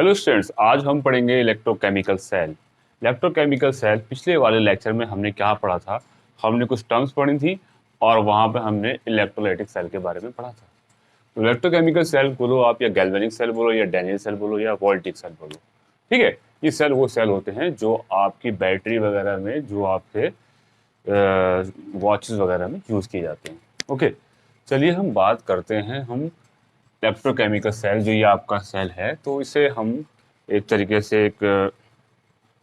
Hello students, आज हम पढ़ेंगे इलेक्ट्रोकेमिकल सेल। इलेक्ट्रोकेमिकल सेल पिछले वाले लेक्चर में हमने क्या पढ़ा था? हमने कुछ टर्म्स पढ़ी थी और वहां पे हमने इलेक्ट्रोलाइटिक सेल के बारे में पढ़ा था। तो इलेक्ट्रोकेमिकल सेल बोलो आप, या गैल्वेनिक सेल बोलो, या डैनियल सेल बोलो, या वोल्टिक सेल बोलो, ठीक है। ये सेल वो सेल होते हैं जो आपकी बैटरी वगैरह में, जो आपके वॉचेस वगैरह में यूज किए जाते हैं। ओके, चलिए हम बात करते हैं। हम इलेक्ट्रोकेमिकल सेल, जो ये आपका सेल है, तो इसे हम एक तरीके से एक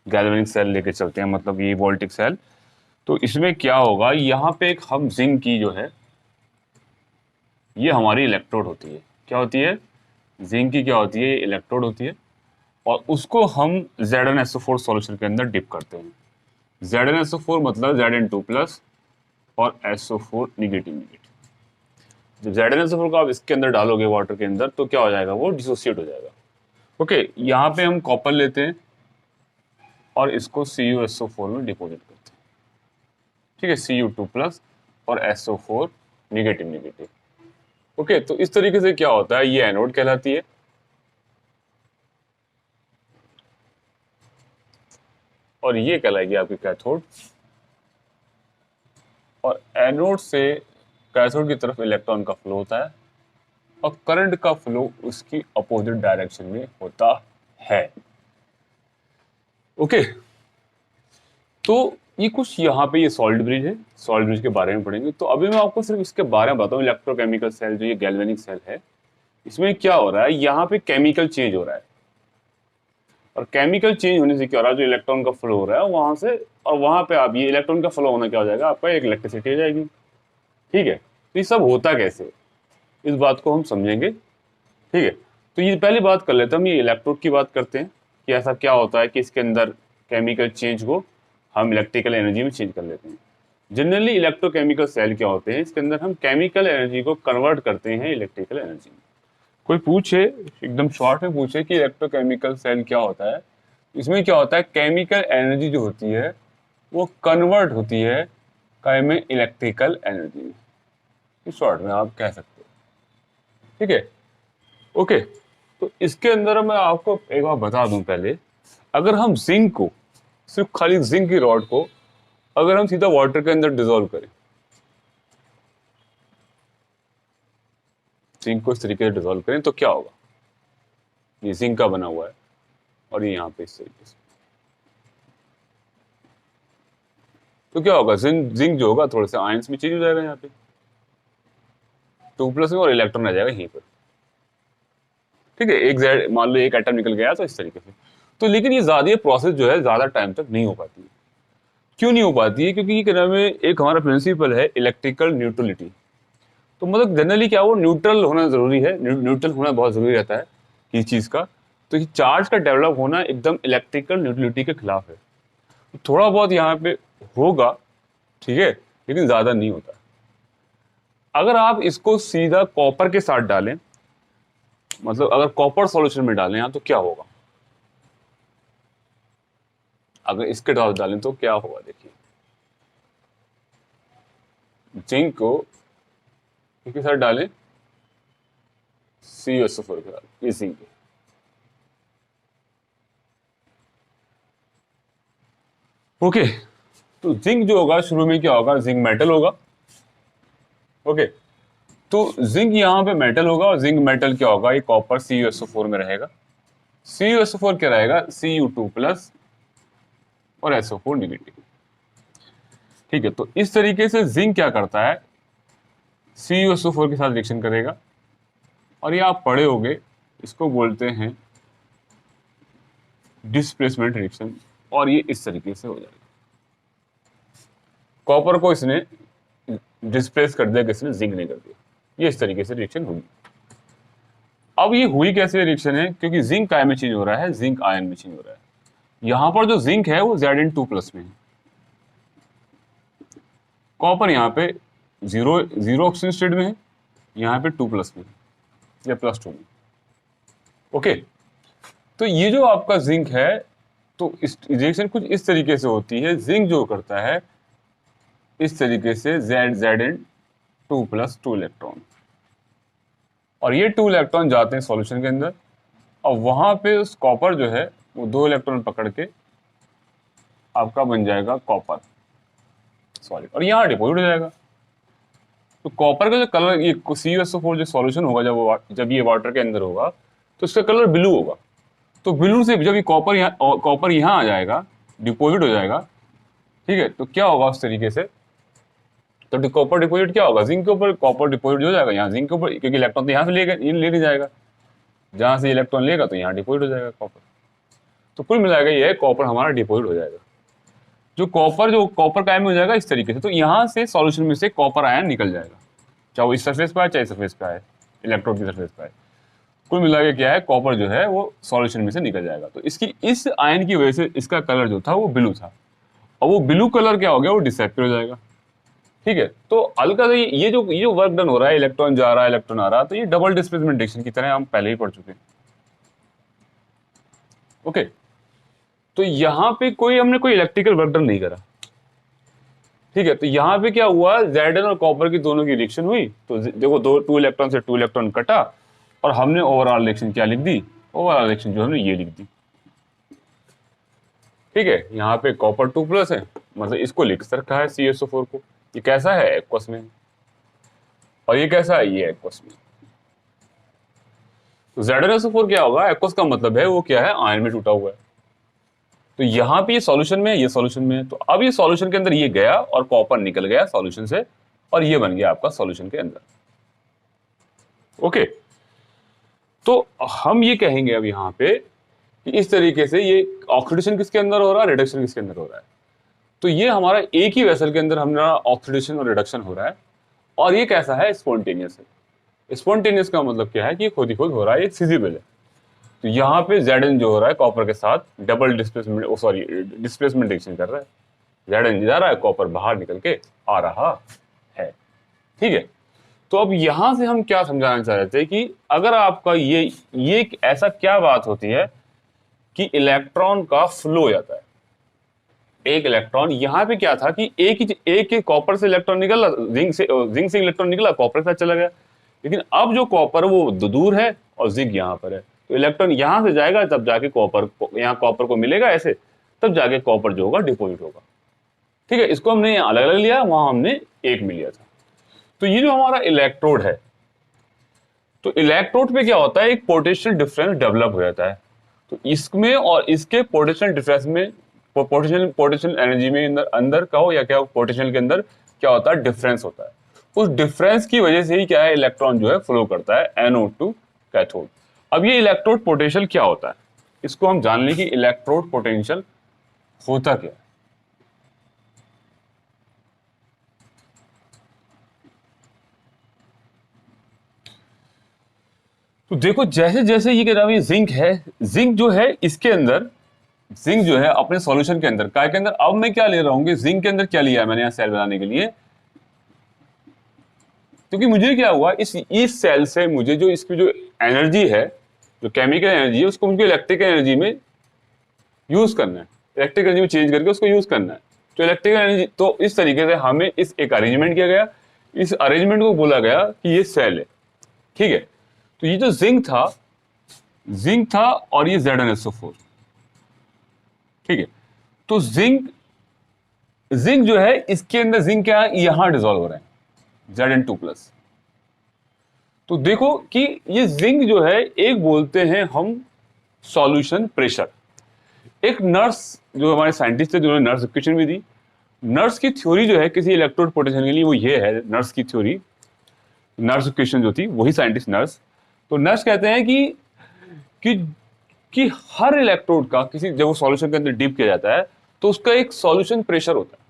गैल्वेनिक सेल लेके चलते हैं, मतलब ये वोल्टिक सेल। तो इसमें क्या होगा, यहाँ पे एक हम जिंक की जो है, ये हमारी इलेक्ट्रोड होती है। क्या होती है? जिंक की क्या होती है? इलेक्ट्रोड होती है। और उसको हम ZnSO4 सॉल्यूशन के अंदर डिप करते हैं। ZnSO4 मतलब Zn2+ और SO4 निगेटिव निगेटिव। जब ZnSO4 को आप इसके अंदर डालोगे वाटर के अंदर, तो क्या हो जाएगा? वो डिसोसिएट हो जाएगा। ओके, यहाँ पे हम कॉपर लेते हैं और इसको CuSO4 में डिपोजिट करते हैं। ठीक है, Cu2+ और SO4 निगेटिव निगेटिव। ओके, तो इस तरीके से क्या होता है, ये एनोड कहलाती है। और ये कहलाएगी आपकी कैथोड। और एनोड से कैथोड की तरफ इलेक्ट्रॉन का फ्लो होता है और करंट का फ्लो उसकी अपोजिट डायरेक्शन में होता है। ओके, तो ये कुछ यहाँ पे ये सॉलिड ब्रिज है, सॉलिड ब्रिज के बारे में पढ़ेंगे। तो अभी मैं आपको सिर्फ इसके बारे में बताऊँ। इलेक्ट्रोकेमिकल सेल जो ये गैल्वेनिक सेल है, इसमें क्या हो रहा है, यहाँ पे केमिकल चेंज हो रहा है। और केमिकल चेंज होने से क्या हो रहा है, जो इलेक्ट्रॉन का फ्लो हो रहा है वहां से, और वहां पे आप ये इलेक्ट्रॉन का फ्लो होना क्या हो जाएगा, आपका एक इलेक्ट्रिसिटी हो जाएगी। ठीक है, तो ये सब होता कैसे, इस बात को हम समझेंगे। ठीक है, तो ये पहली बात कर लेते हैं, हम ये इलेक्ट्रोड की बात करते हैं कि ऐसा क्या होता है कि इसके अंदर केमिकल चेंज को हम इलेक्ट्रिकल एनर्जी में चेंज कर लेते हैं। जनरली इलेक्ट्रोकेमिकल सेल क्या होते हैं, इसके अंदर हम केमिकल एनर्जी को कन्वर्ट करते हैं इलेक्ट्रिकल एनर्जी में। कोई पूछे, एकदम शॉर्ट में पूछे कि इलेक्ट्रोकेमिकल सेल क्या होता है, इसमें क्या होता है, केमिकल एनर्जी जो होती है वो कन्वर्ट होती है काय में, इलेक्ट्रिकल एनर्जी में। शॉर्ट में आप कह सकते हो। ठीक है, ओके। तो इसके अंदर मैं आपको एक बार बता दूं पहले, अगर हम जिंक को, सिर्फ खाली जिंक की रॉड को अगर हम सीधा वाटर के अंदर डिसॉल्व करें, जिंक को इस तरीके से डिसॉल्व करें, तो क्या होगा, ये जिंक का बना हुआ है और ये यहाँ पे इस तरीके से, तो क्या होगा, जिंक जिंक जो होगा थोड़े से आयंस में चेंज हो जाएगा, यहाँ पे 2+ में, और इलेक्ट्रॉन आ जाएगा यहीं पर। ठीक है, एक जेड मान लो एक एटम निकल गया, तो इस तरीके से। तो लेकिन ये ज्यादा प्रोसेस जो है ज्यादा टाइम तक नहीं हो पाती है। क्यों नहीं हो पाती है? क्योंकि क्या नाम है, एक हमारा प्रिंसिपल है इलेक्ट्रिकल न्यूट्रलिटी। तो मतलब जनरली क्या, वो न्यूट्रल होना जरूरी है, न्यूट्रल होना बहुत जरूरी रहता है किसी चीज का। तो ये चार्ज का डेवलप होना एकदम इलेक्ट्रिकल न्यूट्रलिटी के खिलाफ है। तो थोड़ा बहुत यहाँ पे होगा, ठीक है, लेकिन ज्यादा नहीं होता। अगर आप इसको सीधा कॉपर के साथ डालें, मतलब अगर कॉपर सॉल्यूशन में डालें यहाँ, तो क्या होगा, अगर इसके साथ डालें तो क्या होगा, देखिए जिंक को इसके साथ डालें, CuSO4 के साथ, ये जिंक है। ओके, तो जिंक जो होगा शुरू में क्या होगा, जिंक मेटल होगा। ओके, तो जिंक यहाँ पे मेटल होगा, और जिंक मेटल क्या होगा, ये कॉपर CuSO4 में रहेगा। CuSO4 क्या रहेगा, Cu2+ और SO4 निगेटिव। ठीक है, तो इस तरीके से जिंक क्या करता है, CuSO4 के साथ रिएक्शन करेगा, और ये आप पढ़े होंगे, इसको बोलते हैं डिस्प्लेसमेंट रिएक्शन, और ये इस तरीके से हो जाएगा। कॉपर को इसने डिस्प्लेस कर दिया, किसने, जिंक ने कर दिया। ये इस तरीके से रिएक्शन होगी। अब ये हुई कैसे रिएक्शन है, क्योंकि जिंक काय में चेंज हो रहा है, जिंक आयन में चेंज हो रहा है। यहां पर जो जिंक है वो Zn2+ में है, कॉपर यहाँ पे जीरो जीरो ऑक्सीजन स्टेट में है, यहाँ पे 2+ में या +2 में। ओके, तो ये जो आपका जिंक है, तो इस रिएक्शन कुछ इस तरीके से होती है। जिंक जो करता है इस तरीके से, Zn2+2 इलेक्ट्रॉन, और ये 2 इलेक्ट्रॉन जाते हैं सॉल्यूशन के अंदर, और वहां पे उस कॉपर जो है वो 2 इलेक्ट्रॉन पकड़ के आपका बन जाएगा कॉपर सॉलिड, और यहाँ डिपॉजिट हो जाएगा। तो कॉपर का जो कलर, ये CuSO4 जो सॉल्यूशन होगा जब ये वाटर के अंदर होगा तो इसका कलर ब्लू होगा। तो ब्लू से जब ये कॉपर यहाँ आ जाएगा, डिपॉजिट हो जाएगा, ठीक है, तो क्या होगा उस तरीके से, तो कॉपर डिपॉजिट क्या होगा, जिंक के ऊपर कॉपर डिपॉजिट हो जाएगा, यहाँ जिंक के ऊपर, क्योंकि इलेक्ट्रॉन तो यहाँ से ले नहीं जाएगा, जहां से इलेक्ट्रॉन लेगा तो यहाँ डिपॉजिट हो जाएगा कॉपर। तो कुल मिलाएगा ये कॉपर हमारा डिपॉजिट हो जाएगा। जो कॉपर का आयन हो जाएगा इस तरीके से, तो यहाँ से सॉल्यूशन में से कॉपर आयन निकल जाएगा, चाहे वो इस सरफेस पे आए चाहे सरफेस पे आए, इलेक्ट्रोड की सरफेस पे आए। कुल मिला के क्या है, कॉपर जो है वो सॉल्यूशन में से निकल जाएगा। तो इसकी इस आयन की वजह से इसका कलर जो था वो ब्लू था, और वो ब्लू कलर क्या हो गया, वो डिसएपियर हो जाएगा। ठीक है, तो हल्का सा ये जो वर्क डन हो रहा है, इलेक्ट्रॉन जा रहा है इलेक्ट्रॉन आ रहा है, तो ये डबल डिस्प्लेसमेंट रिएक्शन की तरह हम पहले ही पढ़ चुके हैं। ओके, तो यहाँ पे हमने कोई इलेक्ट्रिकल वर्क डन नहीं करा। ठीक है, तो यहाँ पे क्या हुआ, Zn और कॉपर की दोनों की रिएक्शन हुई, तो देखो 2 इलेक्ट्रॉन से 2 इलेक्ट्रॉन कटा, और हमने ओवरऑल रिएक्शन क्या लिख दी, ओवरऑल रिएक्शन जो हमने ये लिख दी। ठीक है, यहाँ पे कॉपर 2+ है, मतलब इसको लिख रखा है CSO4 को। ये कैसा है, एक्वस में, और ये कैसा है, ये एक्वस में। तो ZnSO4 क्या होगा, एक्वस का मतलब है वो क्या है, आयन में टूटा हुआ है। तो यहाँ पे ये सॉल्यूशन में है, ये सॉल्यूशन में है, तो अब ये सॉल्यूशन के अंदर ये गया और कॉपर निकल गया सॉल्यूशन से, और ये बन गया आपका सॉल्यूशन के अंदर। ओके, तो हम ये कहेंगे अब यहाँ पे कि इस तरीके से ये ऑक्सीडेशन किसके अंदर हो रहा है, रिडक्शन किसके अंदर हो रहा है। तो ये हमारा एक ही वेसल के अंदर हमारा ऑक्सीडेशन और रिडक्शन हो रहा है, और ये कैसा है, स्पॉन्टेनियस है। स्पॉन्टेनियस का मतलब क्या है कि खुद ही खुद हो रहा है, ये फिजिबल है। तो यहाँ पे Zn जो हो रहा है कॉपर के साथ डबल डिस्प्लेसमेंट रिएक्शन कर रहा है, Zn जा रहा है, कॉपर बाहर निकल के आ रहा है। ठीक है, तो अब यहां से हम क्या समझाना चाह रहे थे कि अगर आपका ये ऐसा क्या बात होती है कि इलेक्ट्रॉन का फ्लो हो जाता है। एक इलेक्ट्रॉन यहाँ पे क्या था कि एक ही कॉपर से इलेक्ट्रॉन निकला, जिंक से इलेक्ट्रॉन निकला, कॉपर के साथ चला गया। लेकिन अब जो कॉपर वो दूर है और जिंक यहाँ पर है, तो इलेक्ट्रॉन यहाँ से जाएगा, तब जाके यहाँ कॉपर को मिलेगा ऐसे, तब जाके कॉपर जो होगा डिपॉजिट होगा। ठीक है, इसको हमने यहाँ अलग अलग लिया, वहां हमने एक में लिया था। तो ये जो हमारा इलेक्ट्रोड है, तो इलेक्ट्रोड पे क्या होता है, एक पोटेंशियल डिफरेंस डेवलप हो जाता है। तो इसमें और इसके पोटेंशियल डिफरेंस में, पोटेंशियल एनर्जी में अंदर कहो या क्या, पोटेंशियल के अंदर क्या होता है, डिफरेंस होता है। उस डिफरेंस की वजह से ही क्या है, इलेक्ट्रॉन जो है फ्लो करता है एनोड टू कैथोड। अब ये इलेक्ट्रोड पोटेंशियल क्या होता है, इसको हम जान लें कि इलेक्ट्रोड पोटेंशियल होता क्या है। तो देखो, जैसे जैसे ये कह रहा हूं, जिंक है, जिंक जो है इसके अंदर, जिंक जो है अपने सॉल्यूशन के अंदर, काय के अंदर, अब मैं क्या ले रहा हूँ, जिंक के अंदर क्या लिया है मैंने यहाँ सेल बनाने के लिए, क्योंकि मुझे क्या हुआ, इस सेल से मुझे जो इसकी जो एनर्जी है, जो केमिकल एनर्जी है, उसको मुझे इलेक्ट्रिकल एनर्जी में यूज करना है, इलेक्ट्रिकल एनर्जी में चेंज करके उसको यूज करना है। तो इलेक्ट्रिकल एनर्जी, तो इस तरीके से हमें एक अरेंजमेंट किया गया, इस अरेंजमेंट को बोला गया कि ये सेल है। ठीक है, तो ये जो जिंक था और ये ZnSO4। ठीक है, तो जिंक जो है, इसके अंदर जिंक क्या है, यहां डिसॉल्व हो रहे हैं, Zn2+। तो देखो कि ये जिंक जो है, एक बोलते हैं हम सॉल्यूशन प्रेशर। एक नर्स जो हमारे साइंटिस्ट थे, जिन्होंने नर्स इक्वेशन भी दी, नर्स की थ्योरी जो है किसी इलेक्ट्रोड पोटेंशियल के लिए, वो ये है नर्स की थ्योरी, नर्स इक्वेशन जो थी, वही साइंटिस्ट नर्स। तो नर्स कहते हैं कि कि हर इलेक्ट्रोड का जब वो सॉल्यूशन के अंदर डीप किया जाता है, तो उसका एक सॉल्यूशन प्रेशर होता है।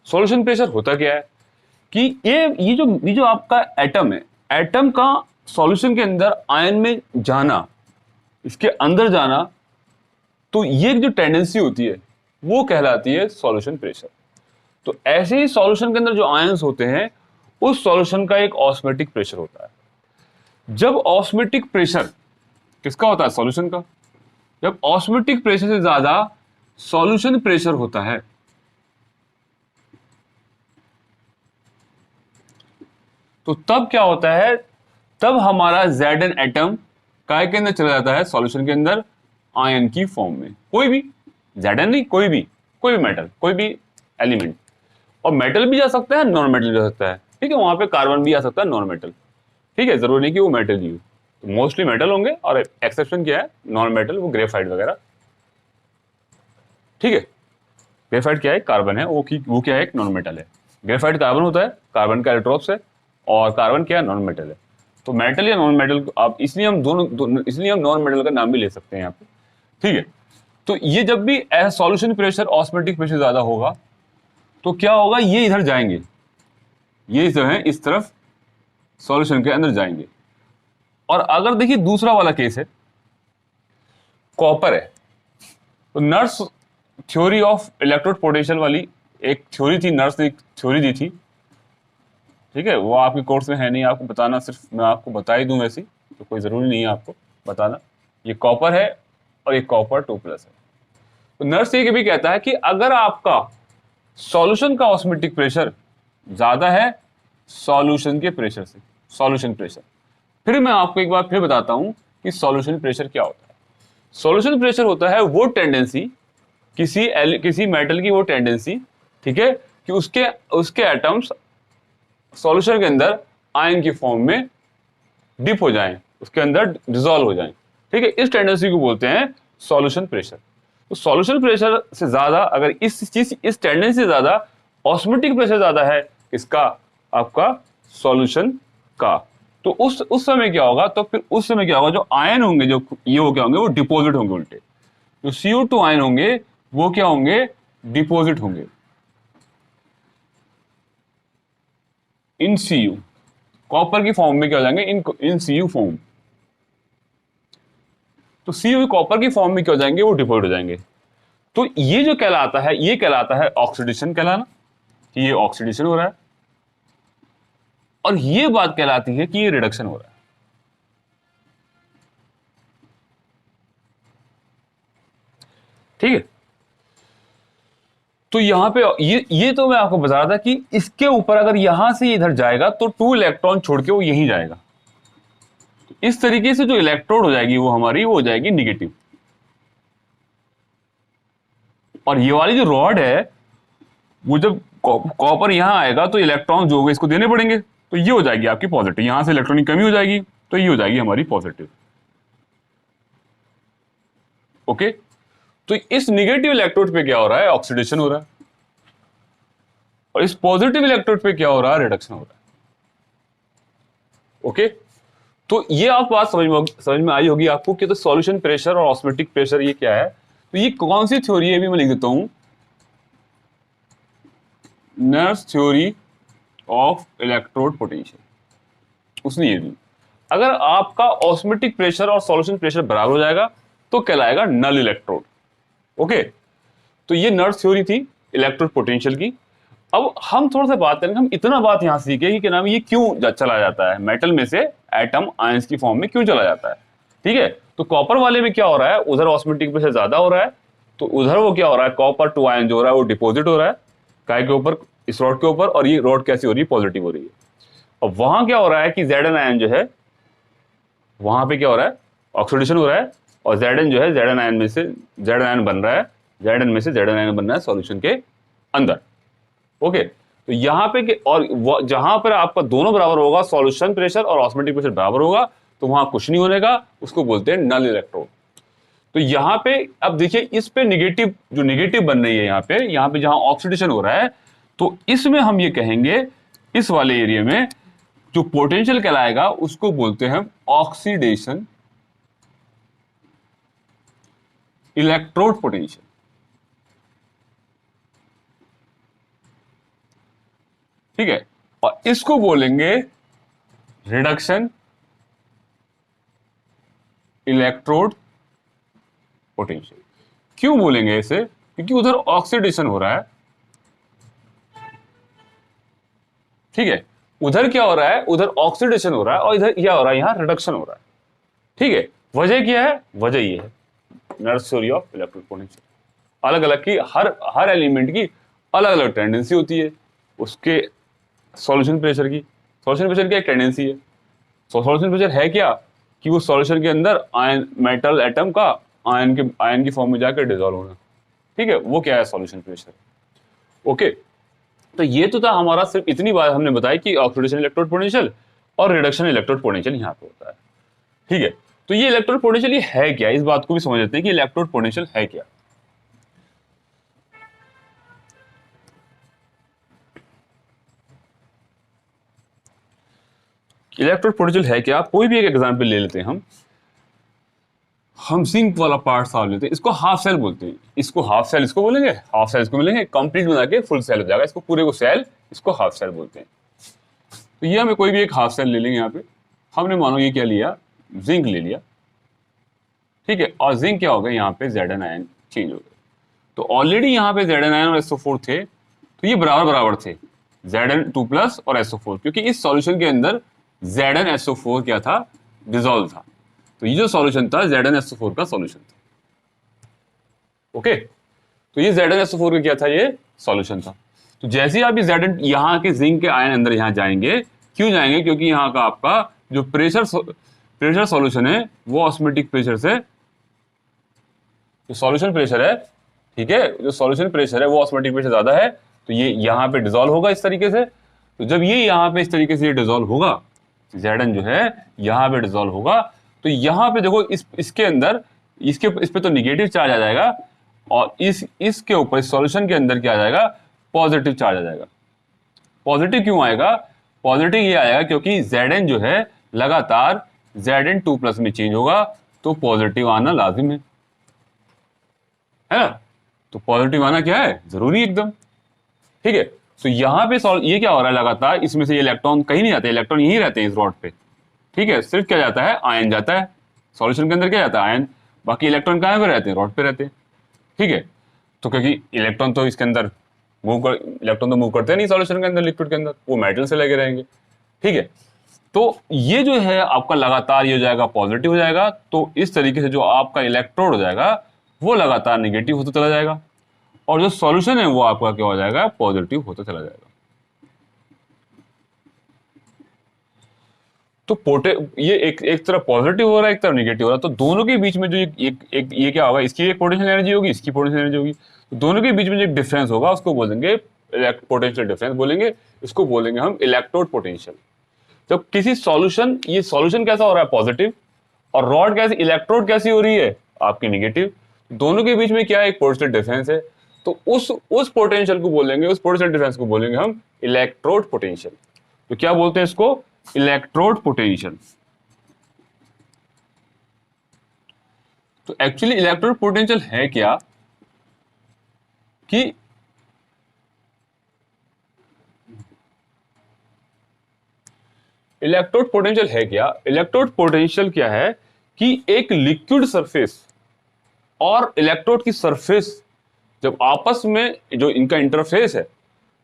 सॉल्यूशन प्रेशर होता क्या है कि ये जो आपका एटम है, एटम का सॉल्यूशन के अंदर आयन में जाना, इसके अंदर जाना, तो ये जो टेंडेंसी होती है वो कहलाती है सॉल्यूशन प्रेशर। तो ऐसे ही सॉल्यूशन के अंदर जो आयंस होते हैं, उस सॉल्यूशन का एक ऑस्मोटिक प्रेशर होता है। जब ऑस्मोटिक प्रेशर किसका होता है, सॉल्यूशन का, जब ऑस्मोटिक प्रेशर से ज्यादा सॉल्यूशन प्रेशर होता है, तो तब क्या होता है, तब हमारा Zn एटम काय के अंदर चला जाता है, सॉल्यूशन के अंदर आयन की फॉर्म में, कोई भी Zn नहीं, कोई भी मेटल, कोई भी एलिमेंट। और मेटल भी जा सकता है, नॉन मेटल जा सकता है, ठीक है, वहां पे कार्बन भी आ सकता है, नॉन मेटल, ठीक है, जरूरी नहीं कि वो मेटल ही हो। तो मोस्टली मेटल होंगे, और एक्सेप्शन क्या है, नॉन मेटल, वो ग्रेफाइट वगैरह, ठीक है। ग्रेफाइट क्या है, कार्बन है, वो क्या है, एक नॉन मेटल है। ग्रेफाइट कार्बन होता है, कार्बन का एलोट्रोप्स है, और कार्बन क्या है, नॉन मेटल है। तो मेटल या नॉन मेटल आप, इसलिए हम इसलिए हम नॉन मेटल का नाम भी ले सकते हैं यहाँ पे, ठीक है। तो ये जब भी सॉल्यूशन प्रेशर, ऑस्मोटिक प्रेशर ज्यादा होगा तो क्या होगा, ये इधर जाएंगे, ये जो है इस तरफ सॉल्यूशन के अंदर जाएंगे। और अगर देखिए दूसरा वाला केस है, कॉपर है, तो nurse theory of electrode potential वाली एक थ्योरी थी, नर्स ने एक थ्योरी दी थी, ठीक है, वो आपके कोर्स में है नहीं, आपको बताना, सिर्फ मैं आपको बता ही दूं वैसे, तो कोई जरूरी नहीं है आपको बताना। ये कॉपर है और ये कॉपर 2+ है। तो नर्स ये भी कहता है कि अगर आपका सॉल्यूशन का ऑस्मोटिक प्रेशर ज्यादा है सॉल्यूशन के प्रेशर से, सॉल्यूशन प्रेशर, फिर मैं आपको एक बार फिर बताता हूं कि सॉल्यूशन प्रेशर क्या होता है। सॉल्यूशन प्रेशर होता है वो टेंडेंसी, किसी मेटल की वो टेंडेंसी, ठीक है, कि उसके एटम्स सॉल्यूशन के अंदर आयन की फॉर्म में डिप हो जाएं, उसके अंदर डिसॉल्व हो जाएं, ठीक है, इस टेंडेंसी को बोलते हैं सॉल्यूशन प्रेशर। तो सॉल्यूशन प्रेशर से ज्यादा, अगर इस टेंडेंसी से ज्यादा ऑस्मोटिक प्रेशर ज्यादा है इसका, आपका सॉल्यूशन का, तो उस समय क्या होगा, तो फिर उस समय क्या होगा, जो आयन होंगे, जो ये हो क्या होंगे, वो डिपोजिट होंगे उल्टे। जो CO2 आयन होंगे वो क्या होंगे, डिपोजिट होंगे इन Cu, कॉपर की फॉर्म में क्या हो जाएंगे, इन Cu फॉर्म। तो Cu कॉपर की फॉर्म में क्या हो जाएंगे, वो डिपोजिट हो जाएंगे। तो ये जो कहलाता है, ये कहलाता है ऑक्सीडेशन कहलाना, कि ये ऑक्सीडेशन हो रहा है, और ये बात कहलाती है कि ये रिडक्शन हो रहा है, ठीक है। तो यहां पे ये तो मैं आपको बता रहा था कि इसके ऊपर अगर यहां से इधर जाएगा तो 2 इलेक्ट्रॉन छोड़ के वो यहीं जाएगा। तो इस तरीके से जो इलेक्ट्रोड हो जाएगी वो हमारी, वो हो जाएगी निगेटिव। और ये वाली जो रॉड है, वो जब कॉपर यहां आएगा तो इलेक्ट्रॉन जो होंगे इसको देने पड़ेंगे, तो ये हो जाएगी आपकी पॉजिटिव, यहां से इलेक्ट्रॉन की कमी हो जाएगी, तो ये हो जाएगी हमारी पॉजिटिव, ओके। तो इस निगेटिव इलेक्ट्रोड पे क्या हो रहा है, ऑक्सीडेशन हो रहा है, और इस पॉजिटिव इलेक्ट्रोड पे क्या हो रहा है, रिडक्शन हो रहा है, ओके। तो ये आप बात समझ में आई होगी आपको कि तो सॉल्यूशन प्रेशर और ऑस्मोटिक प्रेशर ये क्या है। तो ये कौन सी थ्योरी है, भी मैं लिख देता हूं, nurse theory of electrode potential, उसने ये दी। अगर आपका ऑस्मोटिक प्रेशर और सॉल्यूशन प्रेशर बराबर हो जाएगा तो कहलाएगा नल इलेक्ट्रोड, ओके। तो ये नर्स थ्योरी थी इलेक्ट्रोड पोटेंशियल की। अब हम थोड़ा सा बात करेंगे, हम इतना बात यहां सीखे कि क्या नाम, ये क्यों चला जाता है, मेटल में से एटम आयंस की फॉर्म में क्यों चला जाता है, ठीक है। तो कॉपर वाले में क्या हो रहा है, उधर ऑस्मोटिक प्रेशर ज्यादा हो रहा है, तो उधर वो क्या हो रहा है, कॉपर 2 आयन जो हो रहा है वो डिपोजिट हो रहा है काय के ऊपर, इस रॉड के ऊपर, और ये रॉड कैसी हो रही है, पॉजिटिव हो रही है। और वहां क्या हो रहा है कि Zn आयन जो है, वहां पे क्या हो रहा है, ऑक्सीडेशन हो रहा है, और Zn जो है, Zn आयन में से Zn आयन बन रहा है, Zn में से Zn आयन बन रहा है सॉल्यूशन के अंदर, ओके। तो यहाँ पे और जहां पर आपका दोनों बराबर होगा, सॉल्यूशन प्रेशर और ऑस्मोटिक प्रेशर बराबर होगा, तो वहां कुछ नहीं होने का, उसको बोलते हैं नल इलेक्ट्रोड। तो यहाँ पे अब देखिए, इस पे निगेटिव, जो निगेटिव बन रही है यहाँ पे जहां ऑक्सीडेशन हो रहा है, तो इसमें हम ये कहेंगे, इस वाले एरिया में जो पोटेंशियल कहलाएगा उसको बोलते हैं ऑक्सीडेशन इलेक्ट्रोड पोटेंशियल, ठीक है। और इसको बोलेंगे रिडक्शन इलेक्ट्रोड पोटेंशियल। क्यों बोलेंगे इसे, क्योंकि उधर ऑक्सीडेशन हो रहा है, ठीक है, उधर क्या हो रहा है, उधर ऑक्सीडेशन हो रहा है, और इधर क्या हो रहा है, यहां रिडक्शन हो रहा है, ठीक है। वजह क्या है, वजह ये है nurse theory of electrode potential. अलग अलग की हर एलिमेंट की अलग अलग टेंडेंसी होती है, उसके सॉल्यूशन प्रेशर की एक टेंडेंसी है। सॉल्यूशन प्रेशर है क्या, कि वो सॉल्यूशन के अंदर आयन मेटल एटम का आयन की फॉर्म में जाकर डिसॉल्व होना। ठीक है, वो क्या है सॉल्यूशन प्रेशर। ओके, तो ये तो था हमारा, सिर्फ इतनी बात हमने बताई कि ऑक्सीडेशन इलेक्ट्रोड पोटेंशियल और रिडक्शन इलेक्ट्रोड पोटेंशियल यहाँ पे होता है। ठीक है, तो ये इलेक्ट्रोड पोटेंशियल ये है क्या, इस बात को भी समझ लेते हैं कि इलेक्ट्रोड पोटेंशियल है क्या। इलेक्ट्रोड पोटेंशियल है क्या, कोई भी एक एग्जांपल ले लेते हैं हम सिंक वाला पार्ट सॉल्व लेते हैं, इसको हाफ सेल बोलते हैं, इसको हाफ सेल इसको बोलेंगे, हाफ सेल इसको मिलेंगे, कंप्लीट बना के फुल सेल हो जाएगा, इसको पूरे को सेल, इसको हाफ सेल बोलते हैं। तो ये हमें कोई भी एक हाफ सेल ले लेंगे, यहाँ पे हमने मानो ये क्या लिया, जिंक ले लिया। ठीक है, और जिंक क्या हो गया, यहाँ पे Zn आयन चेंज हो गए। तो ऑलरेडी यहाँ पे Zn आयन और SO4 थे, तो ये बराबर बराबर थे, Zn2+ और SO4, क्योंकि इस सॉल्यूशन के अंदर ZnSO4 क्या था, डिसॉल्व था। तो ये जो सॉल्यूशन था ZnSO4 का सॉल्यूशन था। ओके, तो ये ZnSO4 का क्या था, ये सॉल्यूशन था। तो जैसे ही आप ये Zn यहाँ के जिंक के आयन अंदर यहाँ जाएंगे, क्यों जाएंगे, क्योंकि यहाँ का आपका जो प्रेशर सॉल्यूशन है वो ऑस्मोटिक प्रेशर से, जो सॉल्यूशन प्रेशर है, ठीक है, जो सॉल्यूशन प्रेशर है वो ऑस्मोटिक प्रेशर ज्यादा है, तो ये यहाँ पे डिसॉल्व होगा इस तरीके से। तो जब ये यहाँ पे इस तरीके से डिसॉल्व होगा, Zn जो है यहाँ पे डिसॉल्व होगा, तो यहाँ पे देखो इसके अंदर इस पे तो निगेटिव चार्ज आ जाएगा, और इसके ऊपर सॉल्यूशन के अंदर क्या आ जाएगा, पॉजिटिव चार्ज आ जाएगा। पॉजिटिव क्यों आएगा, पॉजिटिव ये आएगा क्योंकि Zn जो है लगातार Zn2+ में चेंज होगा, तो पॉजिटिव आना लाजिम है ना। तो पॉजिटिव आना क्या है, जरूरी एकदम। ठीक है, तो यहाँ पे ये क्या हो रहा है, लगातार इसमें से ये इलेक्ट्रॉन कहीं नहीं जाते, इलेक्ट्रॉन यहीं रहते हैं इस रॉड पे। ठीक है, सिर्फ क्या जाता है, आयन जाता है सॉल्यूशन के अंदर, क्या जाता है, आयन। बाकी इलेक्ट्रॉन कहाँ पे रहते हैं, रॉड पे रहते हैं। ठीक है, तो क्योंकि इलेक्ट्रॉन तो इसके अंदर इलेक्ट्रॉन तो मूव करते नहीं सॉल्यूशन के अंदर, लिक्विड के अंदर, वो मेटल से लगे रहेंगे। ठीक है, तो ये जो है आपका लगातार ये हो जाएगा, पॉजिटिव हो जाएगा, तो इस तरीके से जो आपका इलेक्ट्रोड हो जाएगा वो लगातार नेगेटिव होता चला जाएगा, और जो सॉल्यूशन है वो आपका क्या हो जाएगा, पॉजिटिव होता चला जाएगा। तो ये एक तरफ पॉजिटिव हो रहा है, एक तरफ नेगेटिव हो रहा है, तो दोनों के बीच में जो ये क्या होगा, इसकी एक पोटेंशियल एनर्जी होगी, इसकी पोटेंशियल एनर्जी होगी, तो दोनों के बीच में जो एक डिफरेंस होगा उसको बोलेंगे पोटेंशियल डिफरेंस बोलेंगे, इसको बोलेंगे हम इलेक्ट्रोड पोटेंशियल। जब किसी सॉल्यूशन, ये सॉल्यूशन कैसा हो रहा है, पॉजिटिव, और रॉड कैसी, इलेक्ट्रोड कैसी हो रही है आपकी, नेगेटिव, दोनों के बीच में क्या है, एक पोटेंशियल डिफरेंस है, तो उस पोटेंशियल को बोलेंगे, उस पोटेंशियल डिफरेंस को बोलेंगे हम इलेक्ट्रोड पोटेंशियल। तो क्या बोलते हैं इसको, इलेक्ट्रोड पोटेंशियल। तो एक्चुअली इलेक्ट्रोड पोटेंशियल है क्या, कि इलेक्ट्रोड पोटेंशियल है क्या, इलेक्ट्रोड पोटेंशियल क्या है कि एक लिक्विड सरफेस और इलेक्ट्रोड की सरफेस जब आपस में जो इनका इंटरफेस है,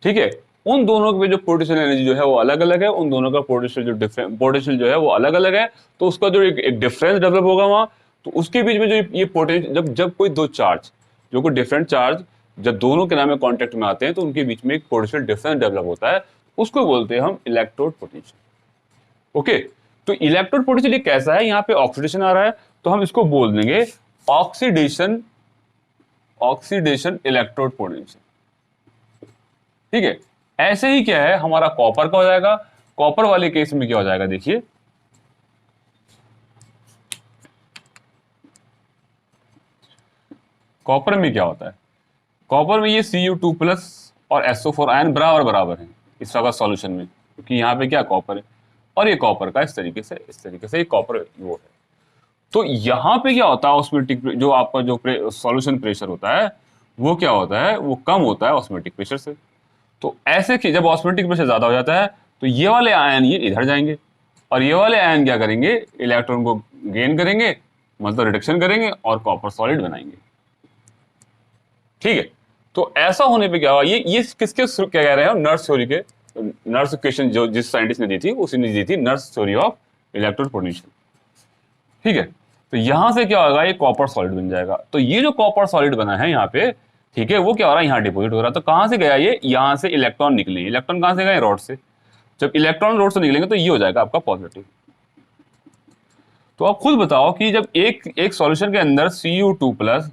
ठीक है, उन दोनों के जो पोटेंशियल एनर्जी जो है वो अलग अलग है, उन दोनों का पोटेंशियल जो है वो अलग अलग है, तो उसका जो एक डिफरेंस डेवलप होगा वहां, तो उसके बीच में जो ये पोटेंशियल, जब कोई दो चार्ज, जो कोई डिफरेंट चार्ज जब दोनों के नाम में कॉन्टेक्ट में आते हैं, तो उनके बीच में एक पोटेंशियल डिफरेंस डेवलप होता है, उसको बोलते हैं हम इलेक्ट्रोड पोटेंशियल। ओके, तो इलेक्ट्रोड पोटेंशियल कैसा है, यहाँ पे ऑक्सीडेशन आ रहा है, तो हम इसको बोल देंगे ऑक्सीडेशन इलेक्ट्रोड पोटेंशियल। ठीक है, ऐसे ही क्या है हमारा कॉपर का हो जाएगा, कॉपर वाले केस में क्या हो जाएगा, देखिए कॉपर में क्या होता है, कॉपर में ये Cu2+ और SO4 आयन बराबर बराबर हैं इस का सॉल्यूशन में, क्योंकि यहाँ पे क्या कॉपर है, और ये कॉपर का इस तरीके से ये कॉपर वो है। तो यहाँ पे क्या होता है, ऑस्मोटिक जो आपका जो सॉल्यूशन प्रेशर होता है वो क्या होता है, वो कम होता है ऑस्मोटिक प्रेशर से। तो ऐसे कि जब ऑस्मोटिक प्रेशर ज्यादा हो जाता है, तो ये वाले आयन ये इधर जाएंगे, और ये वाले आयन क्या करेंगे, इलेक्ट्रॉन को गेन करेंगे, मतलब रिडक्शन करेंगे, और कॉपर सॉलिड बनाएंगे। ठीक है, तो ऐसा होने पे क्या हुआ, ये किसके क्या कह रहे हैं, नर्स थ्योरी के, नर्स क्वेश्चन जो जिस साइंटिस्ट ने दी थी उसी ने दी थी, nurse theory of electrode potential. ठीक है, तो यहां से क्या होगा, ये कॉपर सॉलिड बन जाएगा। तो ये जो कॉपर सॉलिड बना है यहाँ पे, ठीक है, वो क्या हो रहा है, यहाँ डिपोजिट हो रहा है। तो कहां से गया ये, यहां से इलेक्ट्रॉन निकले, इलेक्ट्रॉन कहां से गए, रॉड से। जब इलेक्ट्रॉन रॉड से निकलेंगे तो ये हो जाएगा आपका पॉजिटिव। तो आप खुद बताओ कि जब एक एक सॉल्यूशन के अंदर Cu2 प्लस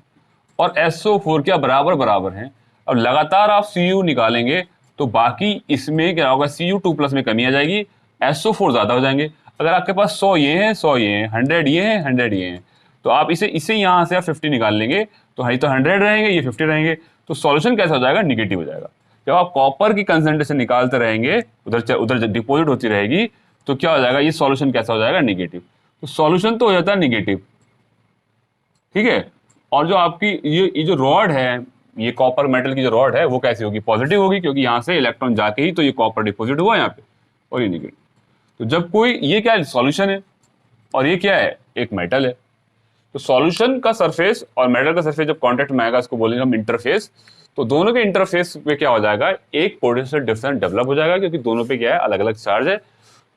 और SO4 क्या बराबर बराबर हैं, अब लगातार आप Cu निकालेंगे तो बाकी इसमें क्या होगा, Cu2 प्लस में कमी आ जाएगी, SO4 ज्यादा हो जाएंगे। अगर आपके पास 100 ये है, 100 ये है, 100 ये है, 100 ये है, तो आप इसे इसे यहाँ से आप 50 निकाल लेंगे तो तो 100 रहेंगे, ये 50 रहेंगे, तो सॉल्यूशन कैसा हो जाएगा, निगेटिव हो जाएगा। जब आप कॉपर की कंसंट्रेशन निकालते रहेंगे, उधर उधर डिपॉजिट होती रहेगी, तो क्या हो जाएगा, ये सॉल्यूशन कैसा हो जाएगा, निगेटिव। तो सॉल्यूशन तो हो जाता है निगेटिव, ठीक है। और जो आपकी ये जो रॉड है, ये कॉपर मेटल की जो रॉड है वो कैसी होगी, पॉजिटिव होगी, क्योंकि यहाँ से इलेक्ट्रॉन जाके ही तो ये कॉपर डिपॉजिट हुआ यहाँ पे, और ये निगेटिव। तो जब कोई, ये क्या है, सॉल्यूशन है, और ये क्या है, एक मेटल है, तो सॉल्यूशन का सरफेस और मेटल का सरफेस जब कांटेक्ट में आएगा, इसको बोलेंगे हम इंटरफेस। तो दोनों के इंटरफेस पे क्या हो जाएगा, एक पोटेंशियल डिफरेंस डेवलप हो जाएगा, क्योंकि दोनों पे क्या है, अलग अलग चार्ज है,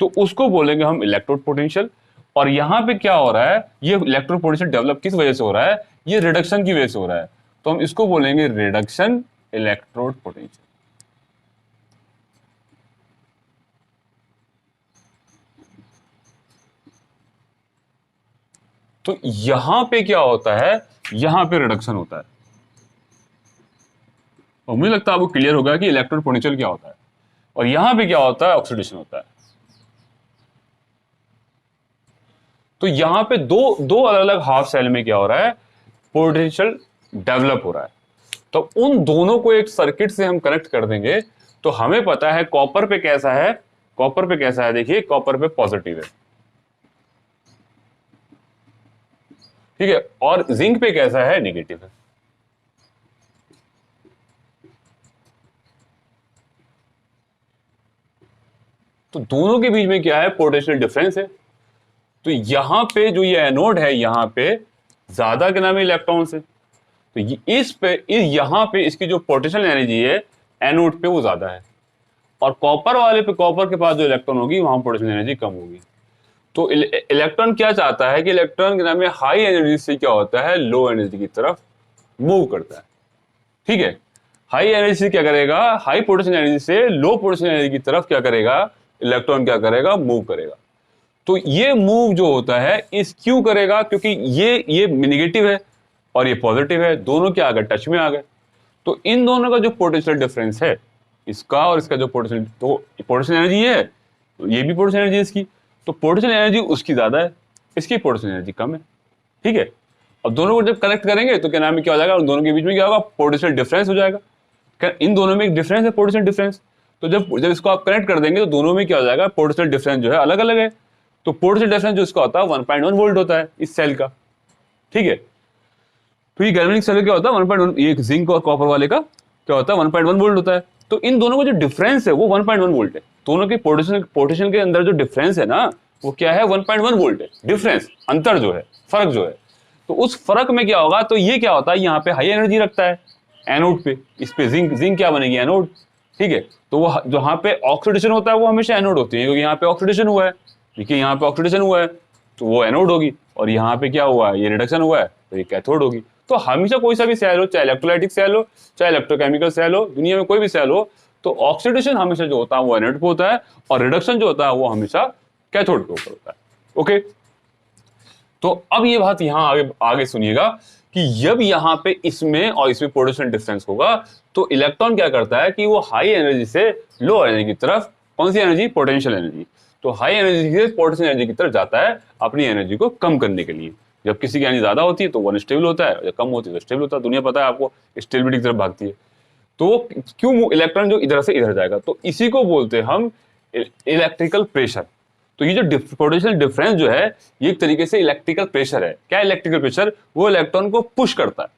तो उसको बोलेंगे हम इलेक्ट्रोड पोटेंशियल। और यहाँ पे क्या हो रहा है, ये इलेक्ट्रोड पोटेंशियल डेवलप किस वजह से हो रहा है, ये रिडक्शन की वजह से हो रहा है, तो हम इसको बोलेंगे रिडक्शन इलेक्ट्रोड पोटेंशियल। तो यहां पे क्या होता है, यहां पे रिडक्शन होता है, और मुझे लगता है आपको क्लियर होगा कि इलेक्ट्रोड पोटेंशियल क्या होता है, और यहां पे क्या होता है, ऑक्सीडेशन होता है। तो यहां पे दो दो अलग अलग हाफ सेल में क्या हो रहा है, पोटेंशियल डेवलप हो रहा है। तो उन दोनों को एक सर्किट से हम कनेक्ट कर देंगे, तो हमें पता है कॉपर पे कैसा है, कॉपर पे कैसा है, देखिए कॉपर पे पॉजिटिव है, ठीक है, और जिंक पे कैसा है, नेगेटिव है। तो दोनों के बीच में क्या है, पोटेंशियल डिफरेंस है। तो यहां पे जो ये एनोड है, यहां पे ज्यादा क्या नाम है, इलेक्ट्रॉन्स है, तो यहां पे इसकी जो पोटेंशियल एनर्जी है एनोड पे वो ज्यादा है, और कॉपर वाले पे, कॉपर के पास जो इलेक्ट्रॉन होगी वहां पोटेंशियल एनर्जी कम होगी। तो इलेक्ट्रॉन क्या चाहता है कि इलेक्ट्रॉन के नाम में हाई एनर्जी से क्या होता है, लो एनर्जी की तरफ मूव करता है, ठीक है। हाई एनर्जी से क्या करेगा, हाई पोटेंशियल एनर्जी से लो पोटेंशियल एनर्जी की तरफ क्या करेगा, इलेक्ट्रॉन क्या करेगा, मूव करेगा। तो ये मूव जो होता है, इस क्यों करेगा, क्योंकि ये नेगेटिव है और ये पॉजिटिव है, दोनों क्या आ गए, टच में आ गए। तो इन दोनों का जो पोटेंशियल डिफरेंस है, इसका और इसका जो पोटेंशियल, तो पोटेंशियल एनर्जी है, तो ये भी पोटेंशियल एनर्जी इसकी, तो पोटेंशियल एनर्जी उसकी ज्यादा है, इसकी पोटेंशियल एनर्जी कम है, ठीक है। अब दोनों को जब कनेक्ट करेंगे तो क्या नाम है, क्या हो जाएगा, उन दोनों के बीच में क्या होगा, पोटेंशियल डिफरेंस हो जाएगा। इन दोनों में एक डिफरेंस है, पोटेंशियल डिफरेंस। तो जब जब इसको आप कनेक्ट कर देंगे तो दोनों में क्या हो जाएगा, पोटेंशियल डिफरेंस जो है अलग अलग है। तो पोटेंशियल डिफरेंस जो इसका होता है 1.1 वोल्ट होता है इस सेल का, ठीक है। तो ये गैल्वेनिक सेल क्या होता है 1.1, ये जिंक और कॉपर वाले का क्या होता है 1.1 वोल्ट होता है। तो इन दोनों का जो डिफरेंस है वो 1.1 वोल्ट है, दोनों के पोटेंशियल के अंदर जो डिफरेंस है ना, वो क्या है, 1.1 वोल्ट है, डिफरेंस, अंतर जो है, फर्क जो है। तो उस फर्क में क्या होगा, तो ये क्या होता है, यहाँ पे हाई एनर्जी रखता है एनोड पे, इस पे जिंक क्या बनेगी, एनोड, ठीक है। तो वो जहाँ पे ऑक्सीडेशन होता है वो हमेशा एनोड होती है, क्योंकि यहाँ पे ऑक्सीडेशन हुआ है, देखिए यहाँ पे ऑक्सीडेशन हुआ है तो वो एनोड होगी, और यहाँ पे क्या हुआ है, ये रिडक्शन हुआ है तो ये कैथोड होगी। तो हमेशा कोई सा भी सेल हो, चाहे इलेक्ट्रोलाइटिक सेल हो, चाहे इलेक्ट्रोकेमिकल सेल हो, दुनिया में कोई भी सेल हो, तो ऑक्सीडेशन हमेशा जो होता है वो एनोड पे होता है, और रिडक्शन जो होता है वो हमेशा कैथोड के ऊपर होता है, ओके। तो अब ये बात यहाँ आगे आगे सुनिएगा कि जब यहाँ पे इसमें और इसमें पोटेंशियल डिफरेंस होगा, तो इलेक्ट्रॉन क्या करता है कि वो हाई एनर्जी से लो एनर्जी की तरफ, कौन सी एनर्जी, पोटेंशियल एनर्जी, तो हाई एनर्जी से पोटेंशियल एनर्जी की तरफ जाता है अपनी एनर्जी को कम करने के लिए। जब किसी की एनर्जी ज्यादा होती है तो वो अनस्टेबल होता है, जब कम होती है तो स्टेबल होता है, दुनिया पता है आपको, स्टेबिलिटी की तरफ भागती है। तो वो क्यों, इलेक्ट्रॉन जो इधर से इधर जाएगा, तो इसी को बोलते हैं हम इलेक्ट्रिकल प्रेशर। तो ये जो पोटेंशियल डिफरेंस जो है, ये एक तरीके से इलेक्ट्रिकल प्रेशर है। क्या इलेक्ट्रिकल प्रेशर, वो इलेक्ट्रॉन को पुश करता है,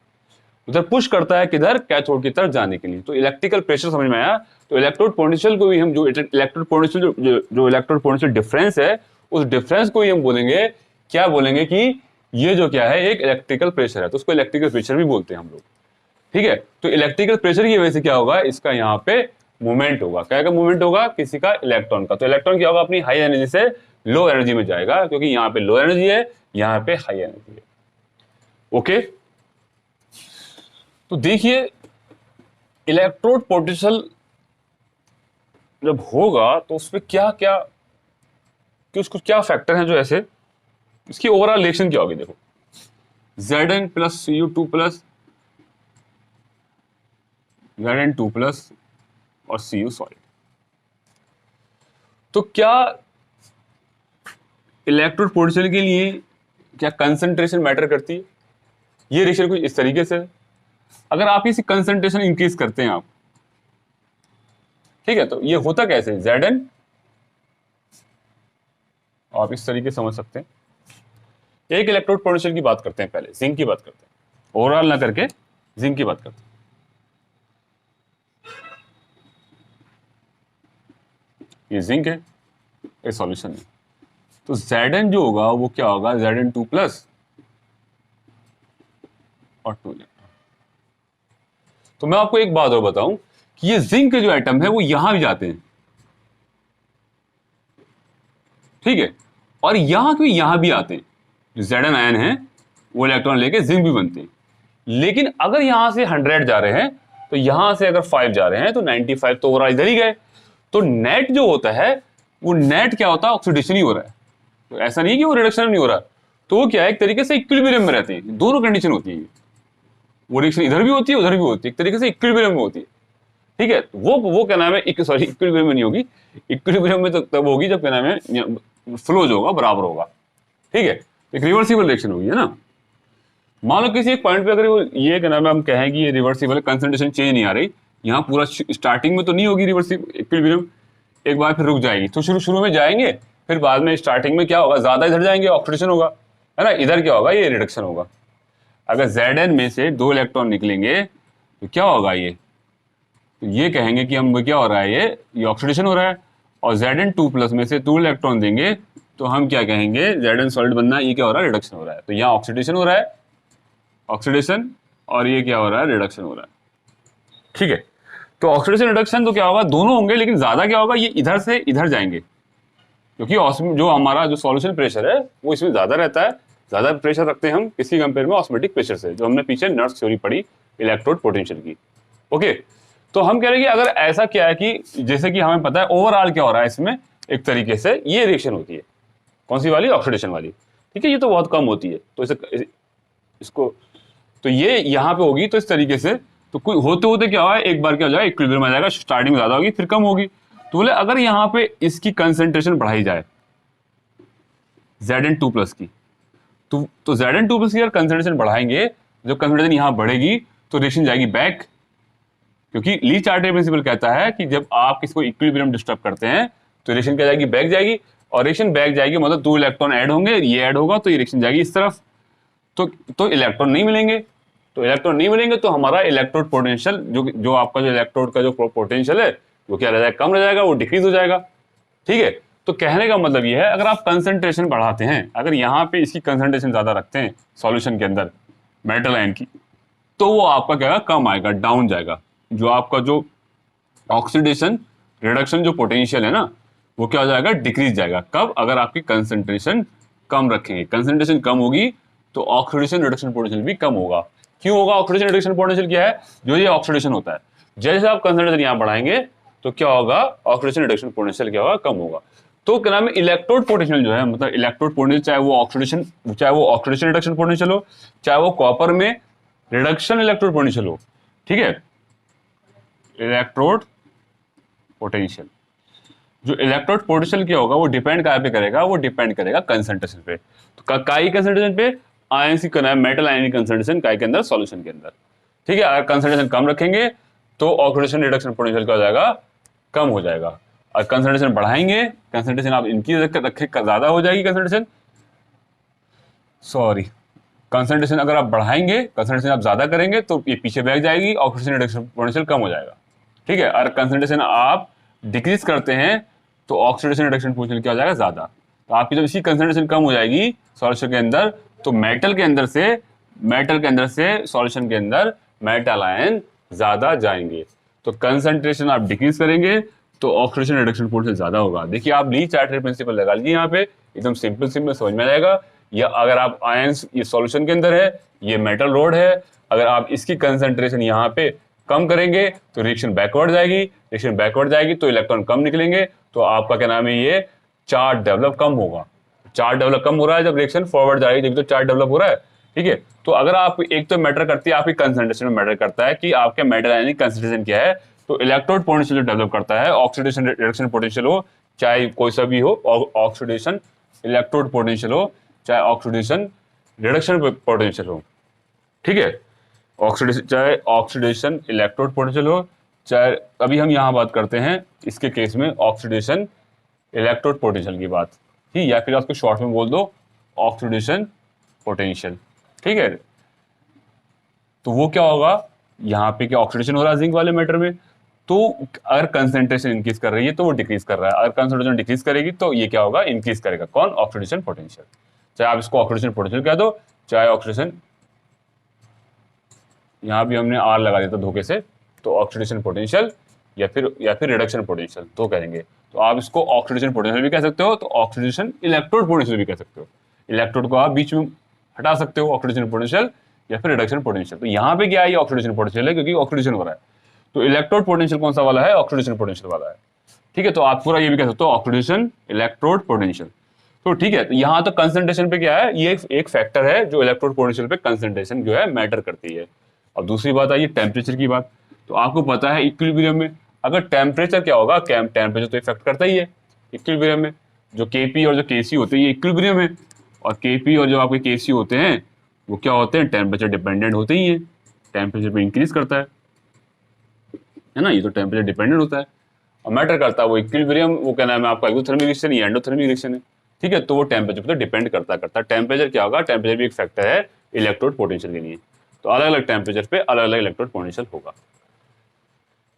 उधर पुश करता है किधर, कैथोड की तरफ जाने के लिए। तो इलेक्ट्रिकल प्रेशर समझ में आया। तो इलेक्ट्रोड पोटेंशियल को भी हम, जो इलेक्ट्रोड पोटेंशियल जो इलेक्ट्रोड पोटेंशियल डिफरेंस है, उस डिफरेंस को ही हम बोलेंगे, क्या बोलेंगे कि ये जो क्या है, एक इलेक्ट्रिकल प्रेशर है, तो उसको इलेक्ट्रिकल प्रेशर भी बोलते हैं हम लोग, ठीक है। तो इलेक्ट्रिकल प्रेशर की वजह से क्या होगा, इसका यहाँ पे मूवमेंट होगा, क्या का मूवमेंट होगा, किसी का इलेक्ट्रॉन का। तो इलेक्ट्रॉन क्या होगा, अपनी हाई एनर्जी से लो एनर्जी में जाएगा, क्योंकि यहाँ पे लो एनर्जी है, यहाँ पे हाई एनर्जी है, ओके। तो देखिए इलेक्ट्रोड पोटेंशियल जब होगा तो उसमें क्या क्या, कि उसको क्या फैक्टर हैं जो ऐसे इसकी ओवरऑल रिएक्शन क्या होगी देखो, Zn plus Cu2 plus Zn2 plus और Cu सॉलिड। तो क्या इलेक्ट्रोड पोटेंशियल के लिए क्या कंसंट्रेशन मैटर करती है? ये रिएक्शन कुछ इस तरीके से है। अगर आप इसी कंसंट्रेशन इंक्रीज करते हैं आप, ठीक है, तो ये होता कैसे, Zn आप इस तरीके समझ सकते हैं। एक इलेक्ट्रोड पोटेंशियल की बात करते हैं, पहले जिंक की बात करते हैं, ओवरऑल ना करके जिंक की बात करते हैं। ये जिंक है, ये सॉल्यूशन है। तो Zn जो होगा वो क्या होगा, Zn2 प्लस और 2 इलेक्ट्रॉन। तो मैं आपको एक बात और बताऊं कि ये जिंक के जो एटम है वो यहां भी जाते हैं, ठीक है, और यहां भी आते हैं। जो Zn आयन है वो इलेक्ट्रॉन लेके जिंक भी बनते हैं। लेकिन अगर यहां से 100 जा रहे हैं तो यहां से अगर 5 जा रहे हैं तो 95 तो ओवरऑल इधर ही गए। तो नेट जो होता है वो नेट क्या होता है, ऑक्सीडेशन ही हो रहा है। तो ऐसा नहीं कि वो रिडक्शन नहीं हो रहा। तो वो क्या है, एक तरीके से इक्विलिब्रियम में रहते हैं, दोनों कंडीशन होती है। वो रिएक्शन इधर भी होती है उधर भी होती है, एक तरीके से इक्विलिब्रियम में होती है, ठीक है। वो क्या नाम है, सॉरी इक्विलिब्रियम में नहीं होगी, इक्विलिब्रियम में तो तब होगी जब क्या नाम है फ्लो जो होगा बराबर होगा, ठीक है। एक रिवर्सिबल रिएक्शन होगी, है ना। मान लो किसी एक पॉइंट पे अगर वो ये क्या नाम है हम कहें कि ये रिवर्सिबल, कंसंट्रेशन चेंज नहीं आ रही, यहाँ पूरा स्टार्टिंग में तो नहीं होगी रिवर्सिबल इक्विलिब्रियम, एक बार फिर रुक जाएगी। तो शुरू में जाएंगे, फिर बाद में स्टार्टिंग में क्या होगा, ज्यादा इधर जाएंगे ऑक्सीडेशन होगा, है ना, इधर क्या होगा, ये रिडक्शन होगा। अगर Zn में से 2 इलेक्ट्रॉन निकलेंगे तो क्या होगा, ये कहेंगे कि हम क्या हो रहा है, ये ऑक्सीडेशन हो रहा है। और Zn2 प्लस में से 2 इलेक्ट्रॉन देंगे तो हम क्या कहेंगे, Zn सॉलिड बनना, ये क्या हो रहा है, रिडक्शन हो रहा है। तो यहाँ ऑक्सीडेशन हो रहा है, ऑक्सीडेशन, और ये क्या हो रहा है, रिडक्शन हो रहा है, ठीक है। तो ऑक्सीडेशन रिडक्शन तो क्या होगा, दोनों होंगे, लेकिन ज्यादा क्या होगा, ये इधर से इधर जाएंगे, क्योंकि जो हमारा जो सॉल्यूशन प्रेशर है वो इसमें ज्यादा रहता है। ज्यादा प्रेशर रखते हैं हम किसी कंपेयर में ऑस्मोटिक प्रेशर से, जो हमने पीछे नर्स थ्योरी पढ़ी इलेक्ट्रोड पोटेंशियल की, ओके। तो हम कह रहे हैं कि अगर ऐसा क्या है कि जैसे कि हमें पता है ओवरऑल क्या हो रहा है इसमें, एक तरीके से ये रिएक्शन होती है, कौन सी वाली, ऑक्सीडेशन वाली, ठीक है। ये तो बहुत कम होती है, तो इसको तो ये यहाँ पे होगी, तो इस तरीके से तो कोई होते होते क्या हुआ, एक बार क्या हो जाएगा, इक्विलिब्रियम आ जाएगा, स्टार्टिंग में ज्यादा होगी फिर कम होगी। तो बोले अगर यहाँ पे इसकी कंसेंट्रेशन बढ़ाई जाए Zn2 प्लस की, तो Zn2 प्लस की अगर कंसेंट्रेशन बढ़ाएंगे, जब कंसेंट्रेशन यहाँ बढ़ेगी तो रिएक्शन जाएगी बैक, क्योंकि ली चार्टे प्रिंसिपल कहता है कि जब आप किसको इक्विलिब्रियम डिस्टर्ब करते हैं तो रिएक्शन क्या जाएगी, बैक जाएगी। और रिएक्शन बैक जाएगी मतलब 2 इलेक्ट्रॉन ऐड होंगे, ये ऐड होगा तो ये रिएक्शन जाएगी इस तरफ, तो इलेक्ट्रॉन नहीं मिलेंगे। तो इलेक्ट्रॉन नहीं मिलेंगे तो हमारा इलेक्ट्रोड पोटेंशियल, जो आपका जो इलेक्ट्रोड का जो पोटेंशियल है वो क्या रह जाएगा, कम रह जाएगा, वो डिक्रीज हो जाएगा, ठीक है। तो कहने का मतलब ये है, अगर आप कंसंट्रेशन बढ़ाते हैं, अगर यहाँ पे इसकी कंसंट्रेशन ज्यादा रखते हैं सॉल्यूशन के अंदर मेटल आयन की, तो वो आपका क्या कम आएगा, डाउन जाएगा। जो आपका जो ऑक्सीडेशन रिडक्शन जो पोटेंशियल है ना, वो क्या हो जाएगा, डिक्रीज जाएगा। कब, अगर आपकी कंसंट्रेशन कम रखेंगे। कंसंट्रेशन कम होगी तो ऑक्सीडेशन रिडक्शन पोटेंशियल भी कम होगा। क्यों होगा, ऑक्सीडेशन रिडक्शन पोटेंशियल क्या है, जो ये ऑक्सीडेशन होता है, जैसे आप कंसंट्रेशन यहाँ बढ़ाएंगे तो क्या होगा, ऑक्सीडेशन रिडक्शन पोटेंशियल क्या होगा, कम होगा। तो क्या नाम है, इलेक्ट्रोड पोटेंशियल जो है, मतलब इलेक्ट्रोड पोटेंशियल, चाहे वो ऑक्सीडेशन रिडक्शन पोटेंशियल हो, चाहे वो कॉपर में रिडक्शन इलेक्ट्रोड पोटेंशियल हो, ठीक है। इलेक्ट्रोड पोटेंशियल, जो इलेक्ट्रोड पोटेंशियल क्या होगा, वो डिपेंड कहाँ पे करेगा, वो डिपेंड करेगा कंसंट्रेशन पे। तो काई कंसंट्रेशन पे, आयन की मेटल आयन की कंसंट्रेशन काई के अंदर, सॉल्यूशन के अंदर, ठीक है। अगर कंसंट्रेशन कम रखेंगे तो ऑक्सीडेशन रिडक्शन पोटेंशियल क्या हो जाएगा, कम हो जाएगा। और कंसंट्रेशन बढ़ाएंगे, कंसंट्रेशन आप इनकी रखे ज्यादा हो जाएगी, कंसंट्रेशन अगर आप बढ़ाएंगे, कंसंट्रेशन आप ज्यादा करेंगे तो ये पीछे बैठ जाएगी, ऑक्सीडेशन रिडक्शन पोटेंशियल कम हो जाएगा, ठीक है। और कंसंट्रेशन आप डिक्रीज करते हैं तो ऑक्सीडेशन रिडक्शन पोटेंशियल क्या हो जाएगा, ज्यादा। तो आपकी जब इसकी कंसंट्रेशन कम हो जाएगी सॉल्यूशन के अंदर, तो मेटल के अंदर से सॉल्यूशन के अंदर मेटल आयन ज्यादा जाएंगे। तो कंसंट्रेशन आप डिक्रीज करेंगे तो ऑक्सीडेशन रिडक्शन पोटेंशियल ज्यादा होगा। देखिए आप ली चार्टर प्रिंसिपल लगा लीजिए, यहाँ पे एकदम सिंपल समझ में आ जाएगा। या अगर आप आयंस, ये सॉल्यूशन के अंदर है, ये मेटल रोड है, अगर आप इसकी कंसंट्रेशन यहाँ पे कम करेंगे तो रिएक्शन बैकवर्ड जाएगी, तो इलेक्ट्रॉन कम निकलेंगे, तो आपका क्या नाम है, ये चार्ज डेवलप कम होगा। चार्ज डेवलप कम हो रहा है जब रिएक्शन फॉरवर्ड जा रही है, जब तो चार्ज डेवलप हो रहा है। ठीक है, तो अगर आप एक तो मैटर करती है आपकी कंसंट्रेशन में मैटर करता है कि आपके मेटल आयन की कंसंट्रेशन क्या है। तो इलेक्ट्रोड पोटेंशियल जो डेवलप करता है, ऑक्सीडेशन रिडक्शन पोटेंशियल हो चाहे कोई सा भी हो, ऑक्सीडेशन इलेक्ट्रोड पोटेंशियल हो चाहे ऑक्सीडेशन रिडक्शन पोटेंशियल हो। ठीक है, ऑक्सीडेशन चाहे ऑक्सीडेशन इलेक्ट्रोड पोटेंशियल हो, चाहे अभी हम यहाँ बात करते हैं इसके केस में ऑक्सीडेशन इलेक्ट्रोड पोटेंशियल की बात, ठीक, या फिर आपको शॉर्ट में बोल दो ऑक्सीडेशन पोटेंशियल। ठीक है, तो वो क्या होगा, यहाँ पे क्या ऑक्सीडेशन हो रहा है जिंक वाले मैटर में, तो अगर कंसेंट्रेशन इंक्रीज कर रही है तो वो डिक्रीज कर रहा है, अगर कंसेंट्रेशन डिक्रीज करेगी तो ये क्या होगा, इंक्रीज करेगा। कौन, ऑक्सीडेशन पोटेंशियल। चाहे आप इसको ऑक्सीडेशन पोटेंशियल कह दो, चाहे ऑक्सीडेशन, यहाँ भी हमने आर लगा दिया था धोखे से, तो ऑक्सीडेशन पोटेंशियल या फिर रिडक्शन पोटेंशियल तो कहेंगे। तो आप इसको ऑक्सीडेशन पोटेंशियल भी कह सकते हो, तो ऑक्सीडेशन इलेक्ट्रोड पोटेंशियल भी कह सकते हो। इलेक्ट्रोड को आप बीच में हटा सकते हो, ऑक्सीडेशन पोटेंशियल या फिर रिडक्शन पोटेंशियल। तो यहाँ पे क्या है, ये ऑक्सीडेशन पोटेंशियल है क्योंकि ऑक्सीडेशन हो रहा है। तो इलेक्ट्रोड पोटेंशियल कौन सा वाला है, ऑक्सीडेशन पोटेंशियल वाला है। ठीक है, तो आप पूरा ये भी कह सकते हो ऑक्सीडेशन इलेक्ट्रोड पोटेंशियल। तो ठीक है, तो यहाँ तो कंसंट्रेशन पे क्या है, ये एक फैक्टर है जो इलेक्ट्रोड पोटेंशियल पे कंसंट्रेशन जो है मैटर करती है। और दूसरी बात आई टेम्परेचर की बात। तो आपको पता है इक्विलिब्रियम में अगर टेम्परेचर क्या होगा, टेम्परेचर तो इफेक्ट करता ही है इक्विलिब्रियम में। जो केपी और जो केसी होते हैं ये इक्विलिब्रियम है, और केपी और जो आपके केसी होते हैं वो क्या होते हैं, टेम्परेचर डिपेंडेंट होते ही है, टेम्परेचर पे इंक्रीज करता है ना, ये तो टेम्परेचर डिपेंडेंट होता है। और मैटर करता है वो इक्विलिब्रियम, वो क्या नाम है आपका, एक्सोथर्मिक रिएक्शन या एंडोथर्मिक रिएक्शन है। ठीक है, तो वो टेम्परेचर पर डिपेंड करता है। टेम्परेचर क्या होगा, टेम्परेचर भी एक फैक्टर है इलेक्ट्रोड पोटेंशियल के लिए। तो अलग अलग टेम्परेचर पे अलग अलग इलेक्ट्रोड पोटेंशियल होगा।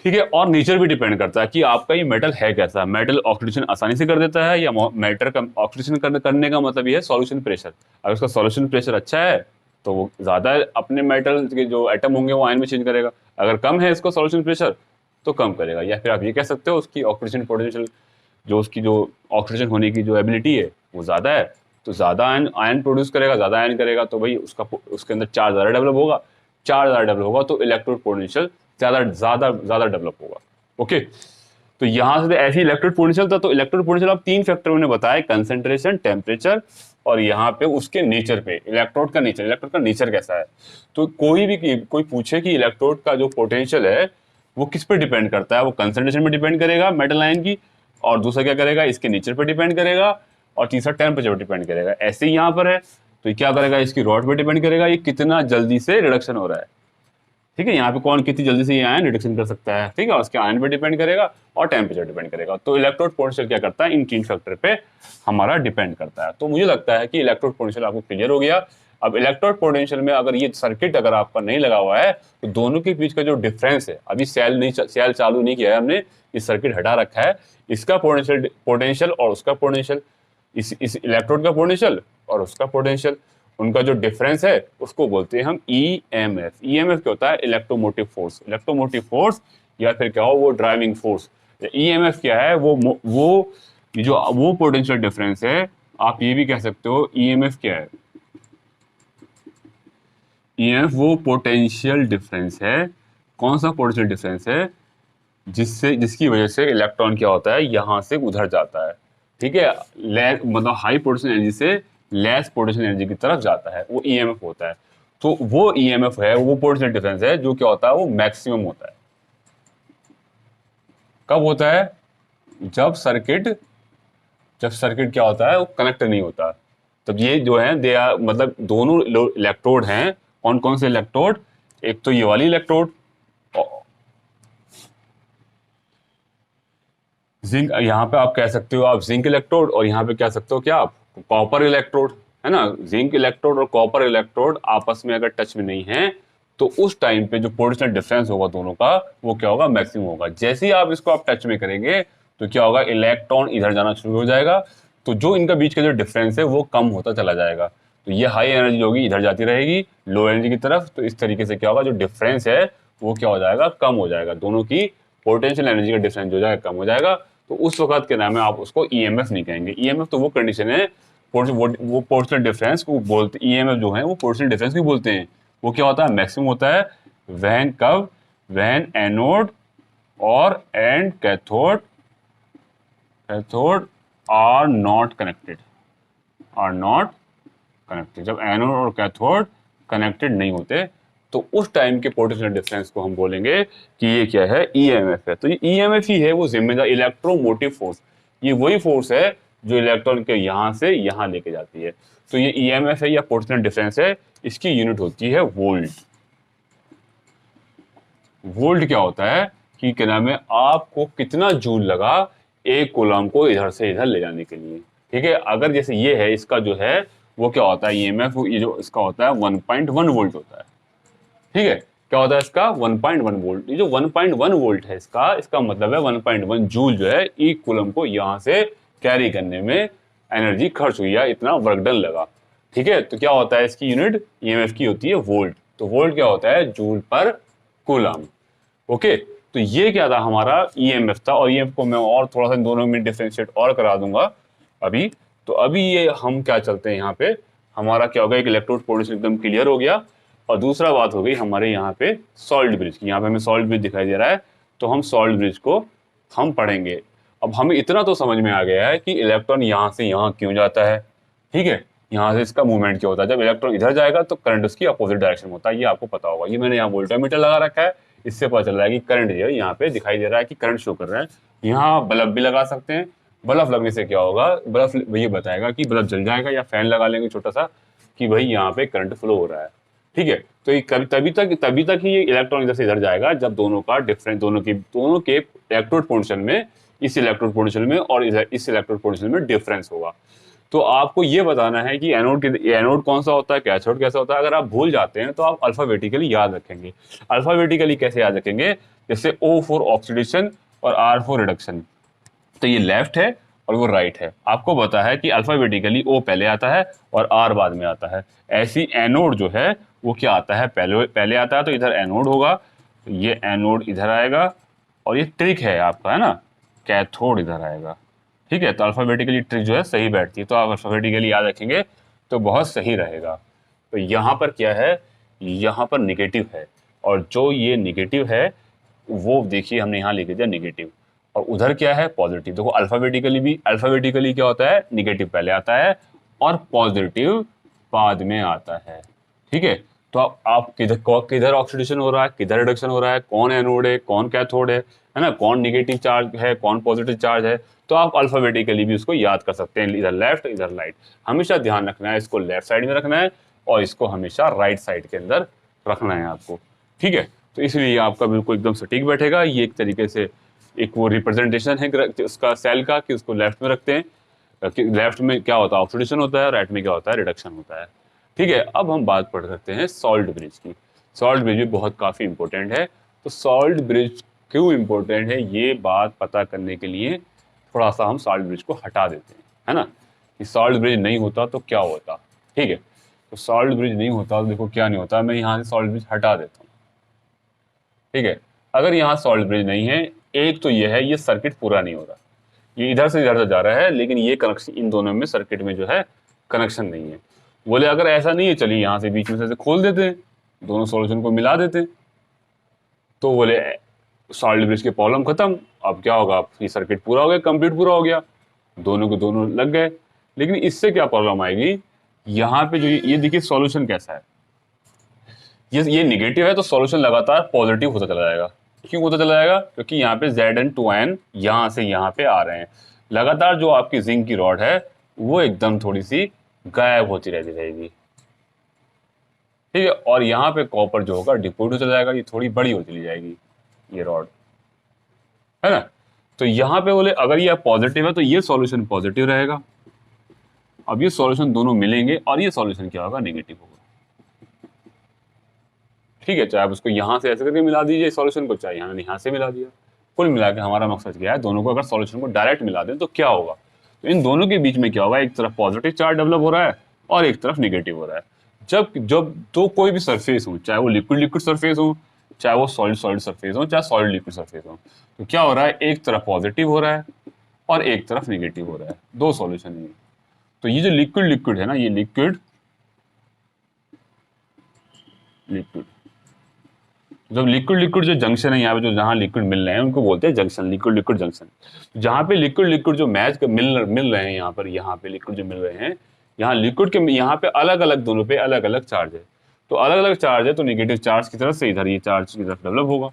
ठीक है, और नेचर भी डिपेंड करता है कि आपका ये मेटल है कैसा। मेटल ऑक्सीडेशन आसानी से कर देता है, या मेटल का ऑक्सीडेशन करने का मतलब ये है सॉल्यूशन प्रेशर। अगर उसका सॉल्यूशन प्रेशर अच्छा है तो वो ज्यादा अपने मेटल के जो एटम होंगे वो आयन में चेंज करेगा। अगर कम है इसको सॉल्यूशन प्रेशर तो कम करेगा। या फिर आप ये कह सकते हो उसकी ऑक्सीडेशन पोटेंशियल, जो उसकी जो ऑक्सीडेशन होने की जो एबिलिटी है वो ज्यादा है, तो ज्यादा आयन प्रोड्यूस करेगा, ज्यादा आयन करेगा तो भाई उसके अंदर चार्ज ज्यादा डेवलप होगा। चार्ज ज्यादा डेवलप होगा तो इलेक्ट्रोड पोटेंशियल ज्यादा ज्यादा ज्यादा डेवलप होगा। ओके, तो यहां से ऐसी इलेक्ट्रोड पोटेंशियल था। तो इलेक्ट्रोड पोटेंशियल आप तीन फैक्टर मैंने बताया, कंसंट्रेशन, टेम्परेचर और यहाँ पे उसके नेचर पे, इलेक्ट्रोड का नेचर कैसा है। तो कोई पूछे कि इलेक्ट्रोड का जो पोटेंशियल है वो किस पे डिपेंड करता है, वो कंसंट्रेशन पे डिपेंड करेगा मेटल आयन की, और दूसरा क्या करेगा, इसके नेचर पे डिपेंड करेगा, और तीसरा टेम्परेचर पे डिपेंड करेगा। ऐसे ही यहाँ पर है तो क्या करेगा, इसकी रॉड पे डिपेंड करेगा, ये कितना जल्दी से रिडक्शन हो रहा है। ठीक है, यहाँ पे कौन कितनी जल्दी से ये आयन रिडक्शन कर सकता है। ठीक है, उसके आयन पे डिपेंड करेगा और टेम्परेचर डिपेंड करेगा। तो इलेक्ट्रोड पोटेंशियल क्या करता है, इन तीन फैक्टर पे हमारा डिपेंड करता है। तो मुझे लगता है कि इलेक्ट्रोड पोटेंशियल आपको क्लियर हो गया। अब इलेक्ट्रोड पोटेंशियल में अगर ये सर्किट अगर आपका नहीं लगा हुआ है तो दोनों के बीच का जो डिफरेंस है, अभी सेल चालू नहीं किया है हमने, इस सर्किट हटा रखा है, इसका पोटेंशियल और उसका पोटेंशियल, इस इलेक्ट्रोड का पोटेंशियल और उसका पोटेंशियल, उनका जो डिफरेंस है उसको बोलते हैं हम ईएमएफ। ईएमएफ क्या होता है, इलेक्ट्रोमोटिव फोर्स या फिर क्या हो वो ड्राइविंग फोर्स। ईएमएफ क्या है, वो पोटेंशियल डिफरेंस है। आप ये भी कह सकते हो ईएमएफ क्या है, ईएमएफ वो पोटेंशियल डिफरेंस है। कौन सा पोटेंशियल डिफरेंस है, जिसकी वजह से इलेक्ट्रॉन क्या होता है, यहां से उधर जाता है। ठीक है, मतलब हाई पोटेंशियल एनर्जी से लेस पोटेंशियल एनर्जी की तरफ जाता है, वो ईएमएफ होता है। तो वो ईएमएफ है, वो पोटेंशियल डिफरेंस है जो क्या होता है, वो मैक्सिमम होता है। कब होता है, जब सर्किट क्या होता है, वो कनेक्ट नहीं होता। तब ये जो है दे आर, मतलब दोनों इलेक्ट्रोड हैं। कौन कौन से इलेक्ट्रोड, एक तो ये वाली इलेक्ट्रोड जिंक, यहाँ पे आप कह सकते हो आप जिंक इलेक्ट्रोड, और यहाँ पे कह सकते हो क्या आप कॉपर इलेक्ट्रोड, है ना। जिंक इलेक्ट्रोड और कॉपर इलेक्ट्रोड आपस में अगर टच में नहीं है तो उस टाइम पे जो पोटेंशियल डिफरेंस होगा दोनों का वो क्या होगा, मैक्सिमम होगा। जैसे ही आप इसको आप टच में करेंगे तो क्या होगा, इलेक्ट्रॉन इधर जाना शुरू हो जाएगा, तो जो इनका बीच का जो डिफरेंस है वो कम होता चला जाएगा। तो ये हाई एनर्जी होगी इधर जाती रहेगी लो एनर्जी की तरफ, तो इस तरीके से क्या होगा, जो डिफरेंस है वो क्या हो जाएगा, कम हो जाएगा। दोनों की पोटेंशियल एनर्जी का डिफरेंस हो जाएगा, कम हो जाएगा। तो उस वक्त के नाम है आप उसको ईएमएफ नहीं कहेंगे। ईएमएफ तो वो कंडीशन है, वो पोटेंशियल डिफरेंस को बोलते, ईएमएफ जो है वो पोटेंशियल डिफरेंस को बोलते हैं। वो क्या होता है, मैक्सिमम होता है व्हेन एनोड और and cathode are not connected, are not connected. जब एनोड और कैथोड कनेक्टेड नहीं होते तो उस टाइम के पोटेंशियल डिफरेंस को हम बोलेंगे कि ये क्या है, ईएमएफ है। तो ये ईएमएफ ही है वो जिम्मेदार, इलेक्ट्रोमोटिव फोर्स। ये वही फोर्स है जो इलेक्ट्रॉन के यहां से यहां लेके जाती है। तो ये ईएमएफ है या पोटेंशियल डिफरेंस है, इसकी यूनिट होती है वोल्ट। वोल्ट क्या होता है कि क्या नाम है, आपको कितना जूल लगा एक कूलम को इधर से इधर ले जाने के लिए। ठीक है, अगर जैसे ये है, इसका जो है वो क्या होता है, ईएमएफ ये जो इसका होता है 1.1 वोल्ट होता है। ठीक है, क्या होता है इसका 1.1 वोल्ट। ये जो 1.1 वोल्ट है इसका मतलब है 1.1 जूल जो है एक कूलम को यहां से कैरी करने में एनर्जी खर्च हुई या इतना वर्क डन लगा। ठीक है, तो क्या होता है इसकी यूनिट ईएमएफ की होती है वोल्ट। तो वोल्ट क्या होता है, जूल पर कूलम। ओके, तो ये क्या था हमारा ईएमएफ था, और ईएमएफ को मैं और थोड़ा सा इन दोनों में डिफरेंशिएट और करा दूंगा अभी। तो अभी ये हम क्या चलते हैं यहाँ पे, हमारा क्या होगा, एक इलेक्ट्रोड पोटेंशियल एकदम क्लियर हो गया। और दूसरा बात हो गई हमारे यहाँ पे सॉल्ट ब्रिज की। यहाँ पे हमें सॉल्ट ब्रिज दिखाई दे रहा है, तो हम सॉल्ट ब्रिज को हम पढ़ेंगे। अब हमें इतना तो समझ में आ गया है कि इलेक्ट्रॉन यहाँ से यहाँ क्यों जाता है। ठीक है, यहाँ से इसका मूवमेंट क्या होता है, जब इलेक्ट्रॉन इधर जाएगा तो करंट उसकी अपोजिट डायरेक्शन होता है, ये आपको पता होगा। ये मैंने यहाँ वोल्टामीटर लगा रखा है, इससे पता चल रहा है कि करंट जो है यहाँ पे दिखाई दे रहा है कि करंट शो कर रहा है। यहाँ बल्ब भी लगा सकते हैं, बल्ब लगने से क्या होगा, बल्ब ये बताएगा कि बल्ब जल जाएगा, या फैन लगा लेंगे छोटा सा कि भाई यहाँ पे करंट फ्लो हो रहा है। ठीक है, तो ये तभी तक ही ये इलेक्ट्रॉन इधर से इधर जाएगा जब दोनों का डिफरेंस, दोनों के इलेक्ट्रोड पोटेंशियल में, इस इलेक्ट्रोड पोटेंशियल में और इस इलेक्ट्रोड पोटेंशियल में डिफरेंस होगा। तो आपको ये बताना है कि एनोड कौन सा होता है, कैथोड कैसा होता है। अगर आप भूल जाते हैं तो आप अल्फाबेटिकली याद रखेंगे। अल्फाबेटिकली कैसे याद रखेंगे, जैसे O फॉर ऑक्सीडेशन और R फॉर रिडक्शन। तो ये लेफ्ट है और वो राइट है। आपको पता है कि अल्फाबेटिकली O पहले आता है और R बाद में आता है। ऐसी एनोड जो है वो क्या आता है, पहले आता है, तो इधर एनोड होगा, तो ये एनोड इधर आएगा, और ये ट्रिक है आपका, है ना, कैथोड इधर आएगा। ठीक है, तो अल्फाबेटिकली ट्रिक जो है सही बैठती है, तो आप अल्फाबेटिकली याद रखेंगे तो बहुत सही रहेगा। तो यहाँ पर क्या है, यहाँ पर निगेटिव है, और जो ये निगेटिव है वो देखिए हमने यहाँ लिख दिया निगेटिव, और उधर क्या है पॉजिटिव। देखो अल्फाबेटिकली क्या होता है, निगेटिव पहले आता है और पॉजिटिव बाद में आता है। ठीक है, तो आप किधर ऑक्सीडेशन हो रहा है, किधर रिडक्शन हो रहा है, कौन एनोड है, कौन कैथोड है ना, कौन निगेटिव चार्ज है, कौन पॉजिटिव चार्ज है, तो आप अल्फाबेटिकली भी उसको याद कर सकते हैं, इधर लेफ्ट इधर राइट। हमेशा ध्यान रखना है, इसको लेफ्ट साइड में रखना है और इसको हमेशा राइट साइड के अंदर रखना है आपको। ठीक है, तो इसलिए आपका बिल्कुल एकदम सटीक बैठेगा। ये एक तरीके से एक वो रिप्रेजेंटेशन है उसका सेल का, कि उसको लेफ्ट में रखते हैं, लेफ्ट में क्या होता है ऑक्सीडेशन होता है, राइट में क्या होता है रिडक्शन होता है। ठीक है, अब हम बात पढ़ सकते हैं सॉल्ट ब्रिज की। सॉल्ट ब्रिज भी बहुत काफ़ी इंपॉर्टेंट है। तो सॉल्ट ब्रिज क्यों इंपॉर्टेंट है, ये बात पता करने के लिए थोड़ा सा हम सॉल्ट ब्रिज को हटा देते हैं, है ना, कि सॉल्ट ब्रिज नहीं होता तो क्या होता। ठीक है, तो सॉल्ट ब्रिज नहीं होता तो देखो क्या नहीं होता, मैं यहाँ से सॉल्ट ब्रिज हटा देता हूँ। ठीक है, अगर यहाँ सॉल्ट ब्रिज नहीं है, एक तो ये है ये सर्किट पूरा नहीं हो रहा, ये इधर से इधर जा रहा है, लेकिन ये कनेक्शन इन दोनों में सर्किट में जो है कनेक्शन नहीं है। बोले अगर ऐसा नहीं है, चलिए यहाँ से बीच में से खोल देते हैं, दोनों सॉल्यूशन को मिला देते हैं, तो बोले सॉल्ट ब्रिज की प्रॉब्लम खत्म। अब क्या होगा, ये सर्किट पूरा हो गया, कंप्लीट पूरा हो गया, दोनों को दोनों लग गए। लेकिन इससे क्या प्रॉब्लम आएगी, यहाँ पे जो ये देखिए सॉल्यूशन कैसा है, ये निगेटिव है, तो सॉल्यूशन लगातार पॉजिटिव होता चला जाएगा। क्यों होता चला जाएगा, क्योंकि यहाँ पे Zn2n यहाँ से यहाँ पे आ रहे हैं। लगातार जो आपकी जिंक की रॉड है वो एकदम थोड़ी सी गायब होती रहती रहेगी। ठीक है, और यहाँ पे कॉपर जो होगा डिपोजिट हो चला जाएगा, ये थोड़ी बड़ी हो चली जाएगी ये रॉड, है ना। तो यहाँ पे बोले अगर ये पॉजिटिव है तो ये सॉल्यूशन पॉजिटिव रहेगा। अब ये सॉल्यूशन दोनों मिलेंगे और ये सॉल्यूशन क्या होगा, नेगेटिव होगा। ठीक है, चाहे आप उसको यहाँ से ऐसे करके मिला दीजिए सॉल्यूशन को, चाहे यहाँ से मिला दिया। कुल मिला के हमारा मकसद क्या है, दोनों को अगर सॉल्यूशन को डायरेक्ट मिला दें तो क्या होगा, तो इन दोनों के बीच में क्या होगा, एक तरफ पॉजिटिव चार्ज डेवलप हो रहा है और एक तरफ निगेटिव हो रहा है। जब तो कोई भी सरफेस हो, चाहे वो लिक्विड सरफेस हो, चाहे वो सॉलिड सरफेस हो, चाहे सॉलिड लिक्विड सरफेस हो, तो क्या हो रहा है, एक तरफ पॉजिटिव हो रहा है और एक तरफ निगेटिव हो रहा है, दो सॉल्यूशन है। तो ये जो लिक्विड है ना, ये लिक्विड जब लिक्विड जो जंक्शन है यहाँ पे, जो जहाँ लिक्विड मिल रहे हैं उनको बोलते हैं जंक्शन, लिक्विड जंक्शन। जहाँ पे लिक्विड जो मैच मिल रहे हैं यहाँ पे लिक्विड जो मिल रहे हैं, यहाँ लिक्विड के यहाँ पे अलग अलग दोनों पे अलग अलग चार्ज है, तो अलग अलग चार्ज है तो निगेटिव चार्ज की तरफ से इधर ये चार्ज की तरफ डेवलप होगा।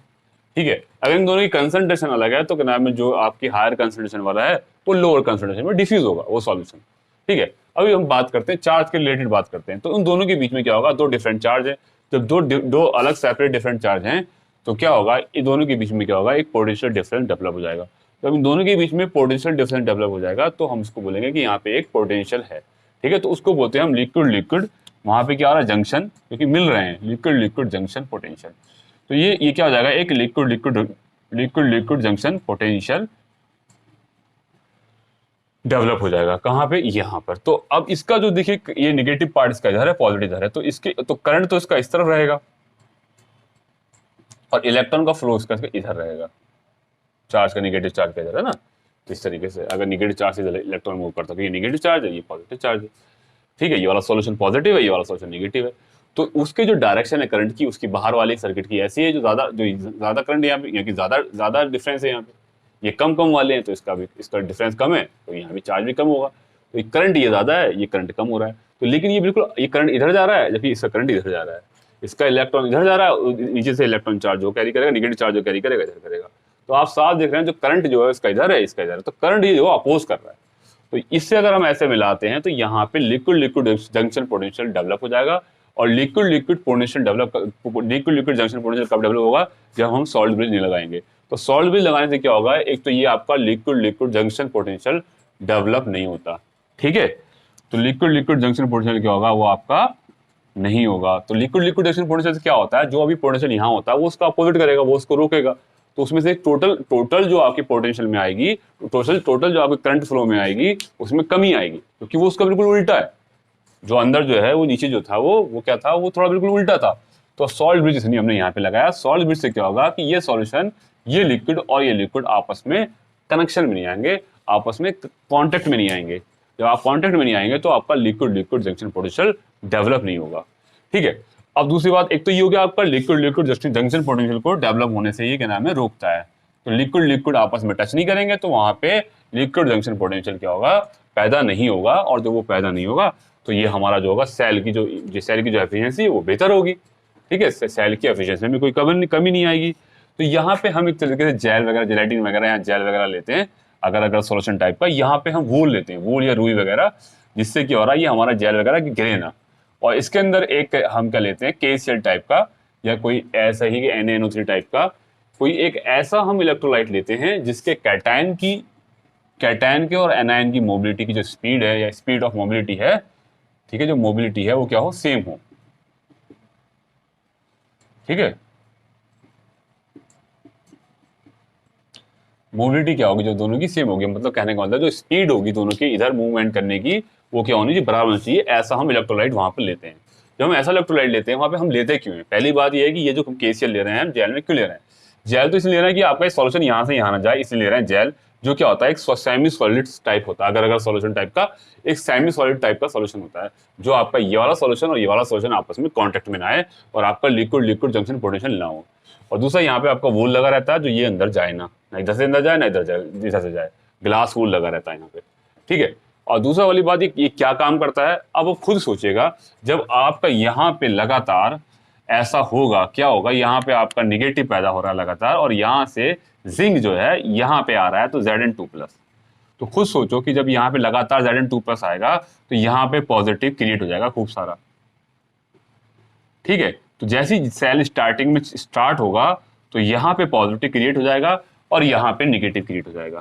ठीक है, अगर इन दोनों की कंसंट्रेशन अलग है तो क्या नाम है, जो आपकी हायर कंसंट्रेशन वाला है वो लोअर कंसंट्रेशन में डिफ्यूज होगा वो सॉल्यूशन। ठीक है, अभी हम बात करते हैं चार्ज के रिलेटेड बात करते हैं, तो उन दोनों के बीच में क्या होगा, दो डिफरेंट चार्ज है। जब दो अलग सेपरेट डिफरेंट चार्ज हैं तो क्या होगा, इन दोनों के बीच में क्या होगा, एक पोटेंशियल डिफरेंस डेवलप हो जाएगा। जब इन दोनों के बीच में पोटेंशियल डिफरेंस डेवलप हो जाएगा तो हम इसको बोलेंगे कि यहाँ पे एक पोटेंशियल है। ठीक है, तो उसको बोलते हैं हम लिक्विड लिक्विड, वहां पे क्या हो रहा है, जंक्शन, क्योंकि मिल रहे हैं, लिक्विड लिक्विड जंक्शन पोटेंशियल। तो ये क्या हो जाएगा, एक liquid liquid liquid liquid junction potential develop हो जाएगा। कहाँ पे, यहाँ पर। तो अब इसका जो देखिए, ये नेगेटिव पार्ट इसका इधर है, पॉजिटिव इधर है, तो इसके तो करंट तो इसका इस तरफ रहेगा और इलेक्ट्रॉन का फ्लो इसका इधर रहेगा। चार्ज का नेगेटिव चार्ज का इधर है ना, तो इस तरीके से अगर नेगेटिव चार्ज से इलेक्ट्रॉन मूव करता है तो ये नेगेटिव चार्ज है, ये पॉजिटिव चार्ज है। ठीक है, ये वाला सॉल्यूशन पॉजिटिव है, ये वाला सॉल्यूशन नेगेटिव है। तो उसके जो डायरेक्शन है करंट की, उसकी बाहर वाली सर्किट की ऐसी है, जो ज्यादा करंट यहाँ पे, यहाँ की ज्यादा डिफरेंस है, यहाँ पे ये कम वाले हैं तो इसका डिफरेंस कम है, तो यहाँ भी चार्ज भी कम होगा। तो करंट ये ज्यादा है, ये करंट कम हो रहा है। तो लेकिन ये बिल्कुल, ये करंट इधर जा रहा है जबकि इसका करंट इधर जा रहा है, इसका इलेक्ट्रॉन इधर जा रहा है, नीचे से इलेक्ट्रॉन चार्ज जो कैरी करेगा, नेगेटिव चार्ज जो कैरी करेगा इधर करेगा। तो आप साफ देख रहे हैं जो करंट जो है इसका इधर है, इसका इधर है, तो करंट ये जो अपोज कर रहा है। तो इससे अगर हम ऐसे मिलाते हैं तो यहाँ पे liquid liquid junction potential develop हो जाएगा। और लिक्विड लिक्विड जंक्शन पोटेंशियल कब डेवलप होगा, जब हम सॉल्ट ब्रिज नहीं लगाएंगे। तो सॉल्ट ब्रिज लगाने से क्या होगा, एक तो ये आपका liquid liquid junction potential develop नहीं होता। ठीक है, तो लिक्विड लिक्विड जंक्शन पोटेंशियल क्या होगा, वो आपका नहीं होगा। तो लिक्विड लिक्विड जंक्शन पोटेंशियल से क्या होता है, जो अभी पोटेंशियल यहाँ होता है वो उसका अपोजिट करेगा, वो उसको रोकेगा। तो उसमें से टोटल जो आपकी पोटेंशियल में आएगी, टोटल जो आपके करंट फ्लो में आएगी, उसमें कमी आएगी, क्योंकि वो उसका बिल्कुल उल्टा है। जो अंदर जो है वो नीचे जो था वो क्या था, वो थोड़ा बिल्कुल उल्टा था। तो सॉल्ट ब्रिज इसलिए हमने यहाँ पे लगाया। सॉल्ट ब्रिज से क्या होगा कि ये सॉल्यूशन, ये लिक्विड और ये लिक्विड आपस में कनेक्शन में नहीं आएंगे, आपस में कॉन्टेक्ट में नहीं आएंगे। जब आप कॉन्टेक्ट में नहीं आएंगे तो आपका liquid liquid junction potential develop नहीं होगा। ठीक है, अब दूसरी बात, एक तो ये हो गया आपका लिक्विड लिक्विड जंक्शन पोटेंशियल को डेवलप होने से ये क्या नाम है, रोकता है। तो लिक्विड लिक्विड आपस में टच नहीं करेंगे तो वहां पे लिक्विड जंक्शन पोटेंशियल क्या होगा, पैदा नहीं होगा। और जब वो पैदा नहीं होगा तो ये हमारा जो होगा सेल की जो एफिशिएंसी है वो बेहतर होगी। ठीक है, सेल की एफिशिएंसी में कोई कमी नहीं आएगी। तो यहाँ पे हम एक तरीके से जेल वगैरह, जेलेटिन वगैरह या जेल वगैरह लेते हैं, अगर सॉल्यूशन टाइप का। यहाँ पे हम वूल लेते हैं, वूल या रुई वगैरह, जिससे क्या हो रहा है, ये हमारा जेल वगैरह गिरे ना। और इसके अंदर एक हम क्या लेते हैं, KCl टाइप का, या कोई ऐसा ही NaNO3 टाइप का कोई एक ऐसा हम इलेक्ट्रोलाइट लेते हैं जिसके कैटायन के और एनायन की मोबिलिटी की जो स्पीड है या स्पीड ऑफ मोबिलिटी है, ठीक है, जो मोबिलिटी है वो क्या हो, सेम हो। ठीक है, मोबिलिटी क्या होगी, जो दोनों की सेम होगी, मतलब कहने का मतलब जो स्पीड होगी दोनों की इधर मूवमेंट करने की, वो क्या होनी चाहिए, बराबर होनी चाहिए। ऐसा हम इलेक्ट्रोलाइट वहां पर लेते हैं। जब हम ऐसा इलेक्ट्रोलाइट लेते हैं, वहां पे हम लेते क्यों है, पहली बात ये है कि ये जो हम KCl ले रहे हैं, हम जेल में क्यों ले रहे हैं। जेल तो इसलिए ले रहे हैं कि आपका सॉल्यूशन यहाँ से यहाँ ना जाए, इसलिए ले रहे हैं जेल, जो क्या होता है, एक सेमी सॉलिड टाइप होता है। अगर सॉल्यूशन टाइप का एक सेमी सॉलिड टाइप का सॉल्यूशन होता है, जो आपका ये वाला सॉल्यूशन और ये वाला सॉल्यूशन आपस में कॉन्टेक्ट में ना आए और आपका लिक्विड लिक्विड जंक्शन पोटेंशियल ना हो। और दूसरा, यहाँ पे आपका वूल लगा रहता है, जो ये अंदर जाए ना इधर से अंदर जाए ना इधर जाए, इधर से जाए, ग्लास वूल लगा रहता है यहाँ पे। ठीक है, और दूसरा वाली बात, ये क्या काम करता है, अब आप खुद सोचिएगा, जब आपका यहाँ पे लगातार ऐसा होगा, क्या होगा, यहाँ पे आपका निगेटिव पैदा हो रहा है लगातार, और यहाँ से जिंक जो है यहाँ पे आ रहा है, तो Zn2+। तो खुद सोचो कि जब यहाँ पे लगातार Zn2+ आएगा तो यहाँ पे पॉजिटिव क्रिएट हो जाएगा खूब सारा। ठीक है, तो जैसे ही सेल स्टार्टिंग में स्टार्ट होगा तो यहाँ पे पॉजिटिव क्रिएट हो जाएगा और यहाँ पे निगेटिव क्रिएट हो जाएगा।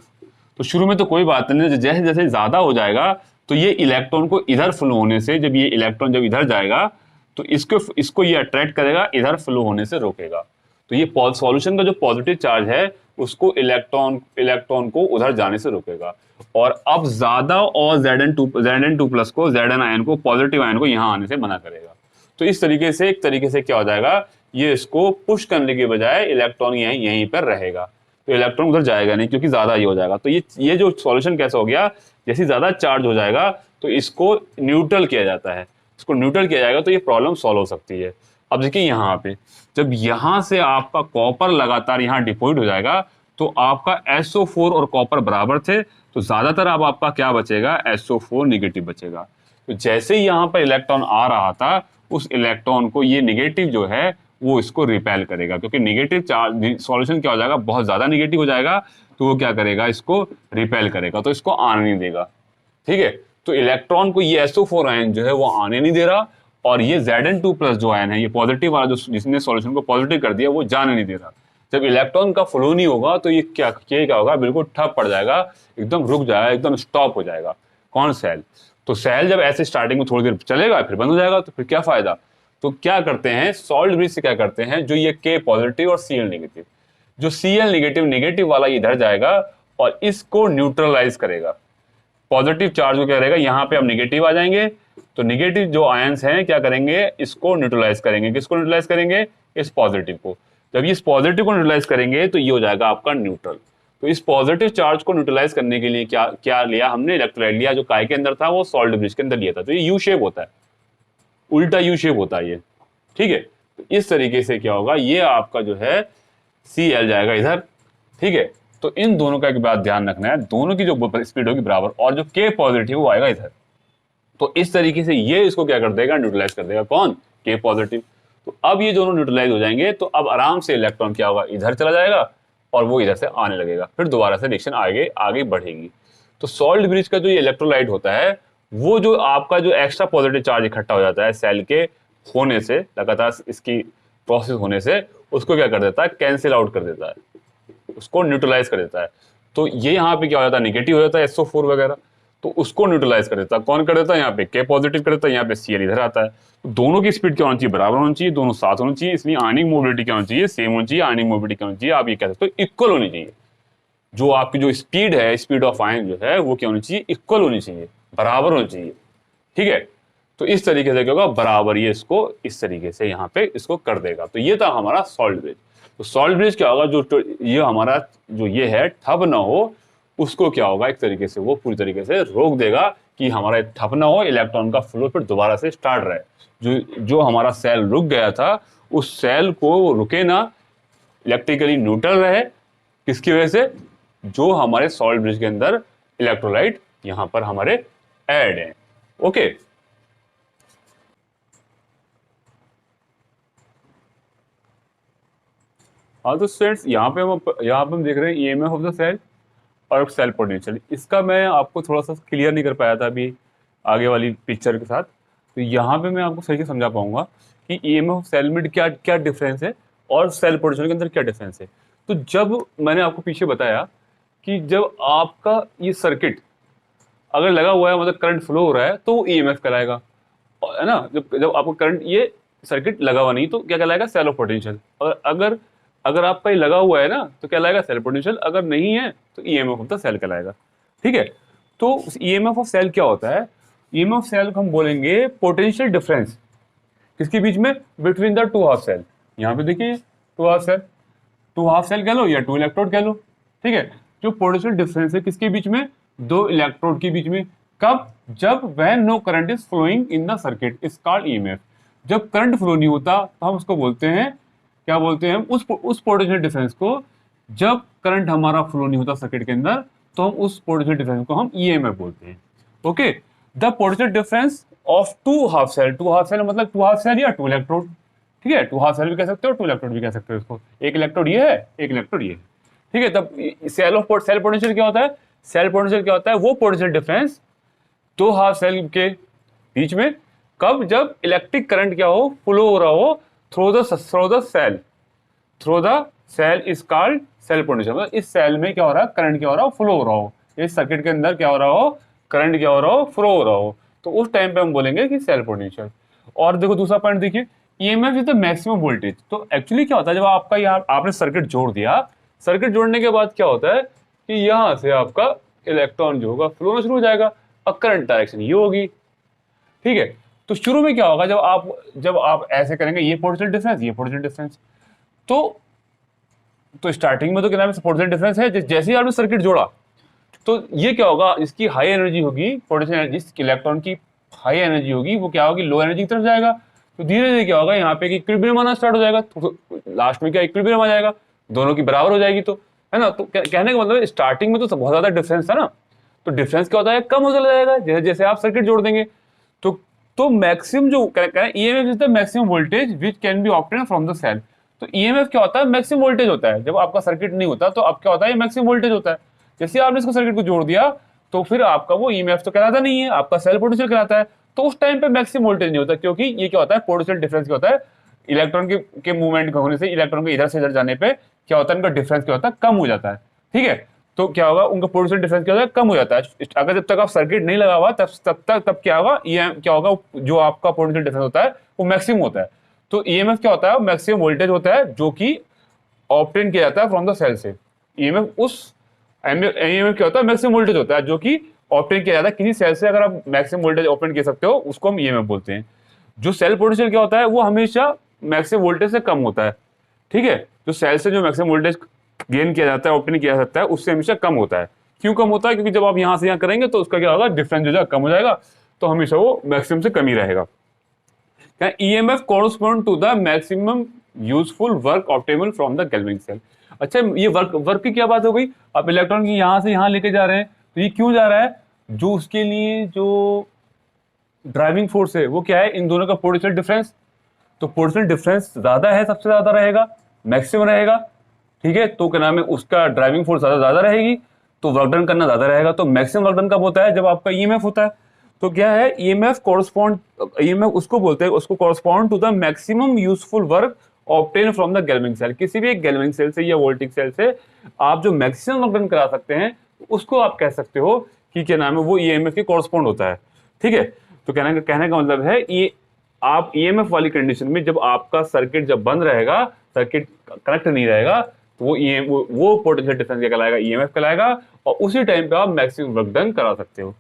तो शुरू में तो कोई बात नहीं, जैसे जैसे ज्यादा हो जाएगा तो ये इलेक्ट्रॉन को इधर फ्लो होने से, जब ये इलेक्ट्रॉन जब इधर जाएगा तो इसको ये अट्रैक्ट करेगा, इधर फ्लो होने से रोकेगा। तो ये सॉल्यूशन का जो पॉजिटिव चार्ज है उसको इलेक्ट्रॉन को उधर जाने से रोकेगा। और अब ज्यादा और Zn2+ को, Zn आयन को, पॉजिटिव आयन को यहाँ आने से मना करेगा। तो इस तरीके से एक तरीके से क्या हो जाएगा, ये इसको पुश करने के बजाय इलेक्ट्रॉन यहीं पर रहेगा, तो इलेक्ट्रॉन उधर जाएगा नहीं, क्योंकि ज्यादा ही हो जाएगा। तो ये जो सॉल्यूशन कैसा हो गया, जैसे ज्यादा चार्ज हो जाएगा तो इसको न्यूट्रल किया जाता है, इसको न्यूट्रल किया जाएगा तो ये प्रॉब्लम सॉल्व हो सकती है। अब देखिए यहाँ पे, जब यहाँ से आपका कॉपर लगातार यहाँ डिपोजिट हो जाएगा तो आपका SO4 और कॉपर बराबर थे, तो ज्यादातर अब आपका क्या बचेगा, SO4 निगेटिव बचेगा। तो जैसे ही यहाँ पर इलेक्ट्रॉन आ रहा था, उस इलेक्ट्रॉन को ये निगेटिव जो है वो इसको रिपेल करेगा, क्योंकि निगेटिव चार्ज सॉल्यूशन क्या हो जाएगा, बहुत ज्यादा निगेटिव हो जाएगा, तो वो क्या करेगा, इसको रिपेल करेगा, तो इसको आने नहीं देगा। ठीक है, तो इलेक्ट्रॉन को ये SO4 आयन जो है वो आने नहीं दे रहा, और ये Zn2+ जो आयन है, ये पॉजिटिव वाला जो जिसने सॉल्यूशन को पॉजिटिव कर दिया, वो जाने नहीं दे रहा। जब इलेक्ट्रॉन का फ्लो नहीं होगा तो ये क्या होगा, बिल्कुल ठप पड़ जाएगा, एकदम रुक जाएगा, एकदम स्टॉप हो जाएगा। कौन, सेल। तो सेल जब ऐसे स्टार्टिंग में थोड़ी देर चलेगा फिर बंद हो जाएगा, तो फिर क्या फायदा। तो क्या करते हैं सॉल्ट ब्रिज से, क्या करते हैं, जो ये K पॉजिटिव और Cl नेगेटिव, जो Cl नेगेटिव वाला इधर जाएगा और इसको न्यूट्रलाइज करेगा। पॉजिटिव चार्ज को क्या करेगा, यहाँ पे अब नेगेटिव आ जाएंगे, तो नेगेटिव जो आयंस हैं क्या करेंगे, इसको न्यूट्रलाइज करेंगे। किसको न्यूट्रलाइज करेंगे, इस पॉजिटिव को। जब इस पॉजिटिव को न्यूट्रलाइज करेंगे तो ये हो जाएगा आपका न्यूट्रल। तो इस पॉजिटिव चार्ज को न्यूट्रलाइज करने के लिए क्या क्या लिया हमने, इलेक्ट्रोलाइट लिया, जो काय के अंदर था वो सॉल्ट ब्रिज के अंदर लिया था। तो ये यू शेप होता है, उल्टा यू शेप होता है ये। ठीक है, तो इस तरीके से क्या होगा, ये आपका जो है Cl जाएगा इधर। ठीक है, तो इन दोनों का एक बात ध्यान रखना है, दोनों की जो स्पीड होगी बराबर, और जो K पॉजिटिव वो आएगा इधर। तो इस तरीके से ये इसको क्या कर देगा, न्यूट्रलाइज कर देगा। कौन, K पॉजिटिव। तो अब ये दोनों न्यूट्रलाइज हो जाएंगे, तो अब आराम से इलेक्ट्रॉन क्या होगा, इधर चला जाएगा और वो इधर से आने लगेगा, फिर दोबारा से रिएक्शन आगे आगे बढ़ेगी। तो सॉल्ट ब्रिज का जो ये इलेक्ट्रोलाइट होता है, वो जो आपका जो एक्स्ट्रा पॉजिटिव चार्ज इकट्ठा हो जाता है सेल के होने से, लगातार इसकी प्रोसेस होने से, उसको क्या कर देता है, कैंसिल आउट कर देता है, उसको न्यूट्रलाइज कर देता है। तो ये यहाँ पे क्या हो जाता है, निगेटिव हो जाता है SO4 वगैरह, तो उसको न्यूट्रलाइज कर देता है। कौन कर देता है, यहाँ पे K पॉजिटिव कर देता है, यहाँ पे Cl इधर आता है। तो दोनों की स्पीड क्या होनी चाहिए, बराबर होनी चाहिए, दोनों साथ होनी चाहिए, इसलिए आयनिक मोबिलिटी क्या होनी चाहिए, सेम होनी चाहिए। आयनिक मोबिलिटी क्या होनी चाहिए, आप ये कह सकते हो इक्वल होनी चाहिए। जो आपकी जो स्पीड है, स्पीड ऑफ आयन जो है, वो क्या होनी चाहिए, इक्वल होनी चाहिए, बराबर होनी चाहिए। ठीक है, तो इस तरीके से क्या होगा, बराबर ये इसको इस तरीके से यहाँ पे इसको कर देगा। तो ये था हमारा सॉल्ट ब्रिज। तो सॉल्ट ब्रिज क्या होगा, जो ये हमारा जो ये है ठप ना हो, उसको क्या होगा, एक तरीके से वो पूरी तरीके से रोक देगा कि हमारा ठप ना हो, इलेक्ट्रॉन का फ्लो फिर दोबारा से स्टार्ट रहे। जो हमारा सेल रुक गया था, उस सेल को रुके ना, इलेक्ट्रिकली न्यूट्रल रहे। किसकी वजह से, जो हमारे सॉल्ट ब्रिज के अंदर इलेक्ट्रोलाइट यहां पर हमारे ऐड हैं। ओके, हाँ तो स्टूडेंट्स यहाँ पे हम देख रहे हैं EMF ऑफ द सेल और सेल पोटेंशियल। इसका मैं आपको थोड़ा सा क्लियर नहीं कर पाया था अभी आगे वाली पिक्चर के साथ, तो यहाँ पे मैं आपको सही से समझा पाऊंगा कि EMF ऑफ सेल में क्या क्या डिफरेंस है और सेल पोटेंशियल के अंदर क्या डिफरेंस है। तो जब मैंने आपको पीछे बताया कि जब आपका ये सर्किट अगर लगा हुआ है, मतलब करंट फ्लो हो रहा है, तो वो EMF कहलाएगा, है ना। जब आपको करंट, ये सर्किट लगा हुआ नहीं, तो क्या कहलाएगा, सेल ऑफ पोटेंशियल। और अगर आपका ये लगा हुआ है ना, तो क्या लाएगा, सेल पोटेंशियल। अगर नहीं है तो EMF ऑफ द सेल कहलाएगा। ठीक है, तो EMF ऑफ सेल क्या होता है, EMF ऑफ सेल को हम बोलेंगे पोटेंशियल डिफरेंस किसके बीच में, between the two half cell. यहाँ पे देखिए टू हाफ सेल कह लो या टू इलेक्ट्रोड कह लो। ठीक है, जो पोटेंशियल डिफरेंस है किसके बीच में, दो इलेक्ट्रोड के बीच में। कब, जब when no current is flowing in the circuit is called EMF। जब करंट फ्लो नहीं होता तो हम उसको बोलते हैं, क्या बोलते हैं, उस पोटेंशियल डिफरेंस को, जब करंट हमारा फ्लो नहीं होता सर्किट के अंदर, तो हम उस पोटेंशियल डिफरेंस को हम EMF बोलते हैं। Okay, the potential difference of two half cell मतलब टू हाफ सेल या टू इलेक्ट्रोड। ठीक है, टू हाफ सेल भी कह सकते हो, टू इलेक्ट्रोड भी कह सकते हो इसको। एक इलेक्ट्रोड ये है, एक इलेक्ट्रोड ये है। ठीक है, तब सेल पोटेंशियल क्या होता है, सेल पोटेंशियल क्या होता है, वो पोटेंशियल डिफरेंस दो हाफ सेल के बीच में, कब, जब इलेक्ट्रिक करंट क्या हो, फ्लो हो रहा हो through the cell is called cell potential. मतलब इस सेल में क्या हो रहा है, करंट क्या हो रहा हो, फ्लो हो रहा हो, इस सर्किट के अंदर क्या हो रहा हो, करंट क्या हो रहा हो, फ्लो हो रहा हो, तो उस टाइम पे हम बोलेंगे कि सेल पोटेंशियल। और देखो दूसरा पॉइंट देखिए, EMF is the maximum voltage. तो एक्चुअली क्या होता है, जब आपका यहाँ आपने सर्किट जोड़ दिया, सर्किट जोड़ने के बाद क्या होता है कि यहाँ से आपका इलेक्ट्रॉन जो होगा फ्लो होना शुरू हो जाएगा और करंट डायरेक्शन ये होगी। ठीक है, तो शुरू में क्या होगा, जब आप ऐसे करेंगे, ये पोटेंशियल डिफरेंस, ये पोटेंशियल डिफरेंस, तो स्टार्टिंग में तो क्या नाम है, पोटेंशियल डिफरेंस है। जैसे ही आपने सर्किट जोड़ा, तो ये क्या होगा, इसकी हाई एनर्जी होगी, पोटेंशियल एनर्जी, इलेक्ट्रॉन की हाई एनर्जी होगी, वो क्या होगी, लो एनर्जी की तरफ जाएगा। तो धीरे धीरे क्या होगा, यहाँ पे इक्विलिब्रियम आना स्टार्ट हो जाएगा, तो लास्ट में क्या इक्विलिब्रियम आ जाएगा, दोनों की बराबर हो जाएगी। तो है ना, तो कहने का मतलब स्टार्टिंग में तो बहुत ज्यादा डिफरेंस था ना, तो डिफरेंस क्या होता है, कम हो चला जाएगा जैसे जैसे आप सर्किट जोड़ देंगे। तो तो मैक्सिमम जो EMF is the maximum voltage which can be obtain from the cell. तो ईएमएफ क्या होता है? मैक्सिमम वोल्टेज होता है। जब आपका सर्किट नहीं होता तो अब क्या होता है? ये मैक्सिमम वोल्टेज होता है। जैसे आपने इसको सर्किट को जोड़ दिया तो फिर आपका वो ईएमएफ तो कहलाता नहीं है, आपका सेल पोटेंशियल कहलाता है। तो उस टाइम पे मैक्सिमम वोल्टेज नहीं होता, क्योंकि ये क्या होता है? पोटेंशियल डिफरेंस क्या होता है? इलेक्ट्रॉन के मूवमेंट होने से इलेक्ट्रॉन के इधर से इधर जाने पे क्या होता है? इनका डिफरेंस क्या होता है? कम हो जाता है। ठीक है, तो क्या होगा? उनका पोटेंशियल डिफरेंस क्या होता है? कम हो जाता है। अगर जब तक आप सर्किट नहीं लगा हुआ तब क्या होगा? ये क्या होगा? जो आपका पोटेंशियल डिफरेंस होता है वो मैक्सिमम होता है। तो ईएमएफ क्या होता है? मैक्सिमम वोल्टेज होता है जो कि ऑब्टेन किया जाता है फ्रॉम द सेल से। ईएमएफ ईएमएफ क्या होता है? मैक्सिमम वोल्टेज होता है जो कि ऑब्टेन किया जाता है किसी सेल से। अगर आप मैक्सिमम वोल्टेज ऑब्टेन कर सकते हो उसको हम ईएमएफ बोलते हैं। जो सेल पोटेंशियल क्या होता है? वो हमेशा मैक्सिमम वोल्टेज से कम होता है। ठीक है, जो सेल से जो मैक्सिमम वोल्टेज गेन किया जाता है, ऑब्टेन किया जाता है, उससे हमेशा कम होता है। क्यों कम होता है? क्योंकि जब आप यहां से यहां करेंगे तो उसका क्या होगा? डिफरेंस जो है कम हो जाएगा, तो हमेशा वो मैक्सिमम से कम ही रहेगा। EMF correspond to the maximum useful work optimal from the galvanic cell. अच्छा, ये वर्क की क्या बात हो गई? आप इलेक्ट्रॉन की यहां से यहां लेके जा रहे हैं, तो ये क्यों जा रहा है? जो उसके लिए जो ड्राइविंग फोर्स है वो क्या है? इन दोनों का पोटेंशियल डिफरेंस। तो पोटेंशियल डिफरेंस ज्यादा है, सबसे ज्यादा रहेगा, मैक्सिमम रहेगा। ठीक है, तो क्या नाम है? उसका ड्राइविंग फोर्स ज्यादा रहेगी, तो वर्क डन करना ज्यादा रहेगा। तो मैक्सिमम वर्क डन कब होता है? जब आपका ईएमएफ होता है। तो क्या है? ईएमएफ उसको बोलते हैं, उसको correspond to the maximum useful work obtain from the galvanic cell. किसी भी एक गैल्वेनिक सेल से या वोल्टिक सेल से आप जो मैक्सिमम वर्क डन करा सकते हैं उसको आप कह सकते हो कि क्या नाम है? वो ईएमएफ के कॉरस्पॉन्ड होता है। ठीक है, तो कहने का मतलब है ये आप ईएमएफ वाली कंडीशन में जब आपका सर्किट जब बंद रहेगा, सर्किट कनेक्ट नहीं रहेगा, तो वो पोटेंशियल डिफरेंस क्या कहलाएगा? ईएमएफ कहलाएगा। और उसी टाइम पे आप मैक्सिमम वर्क डन करा सकते हो।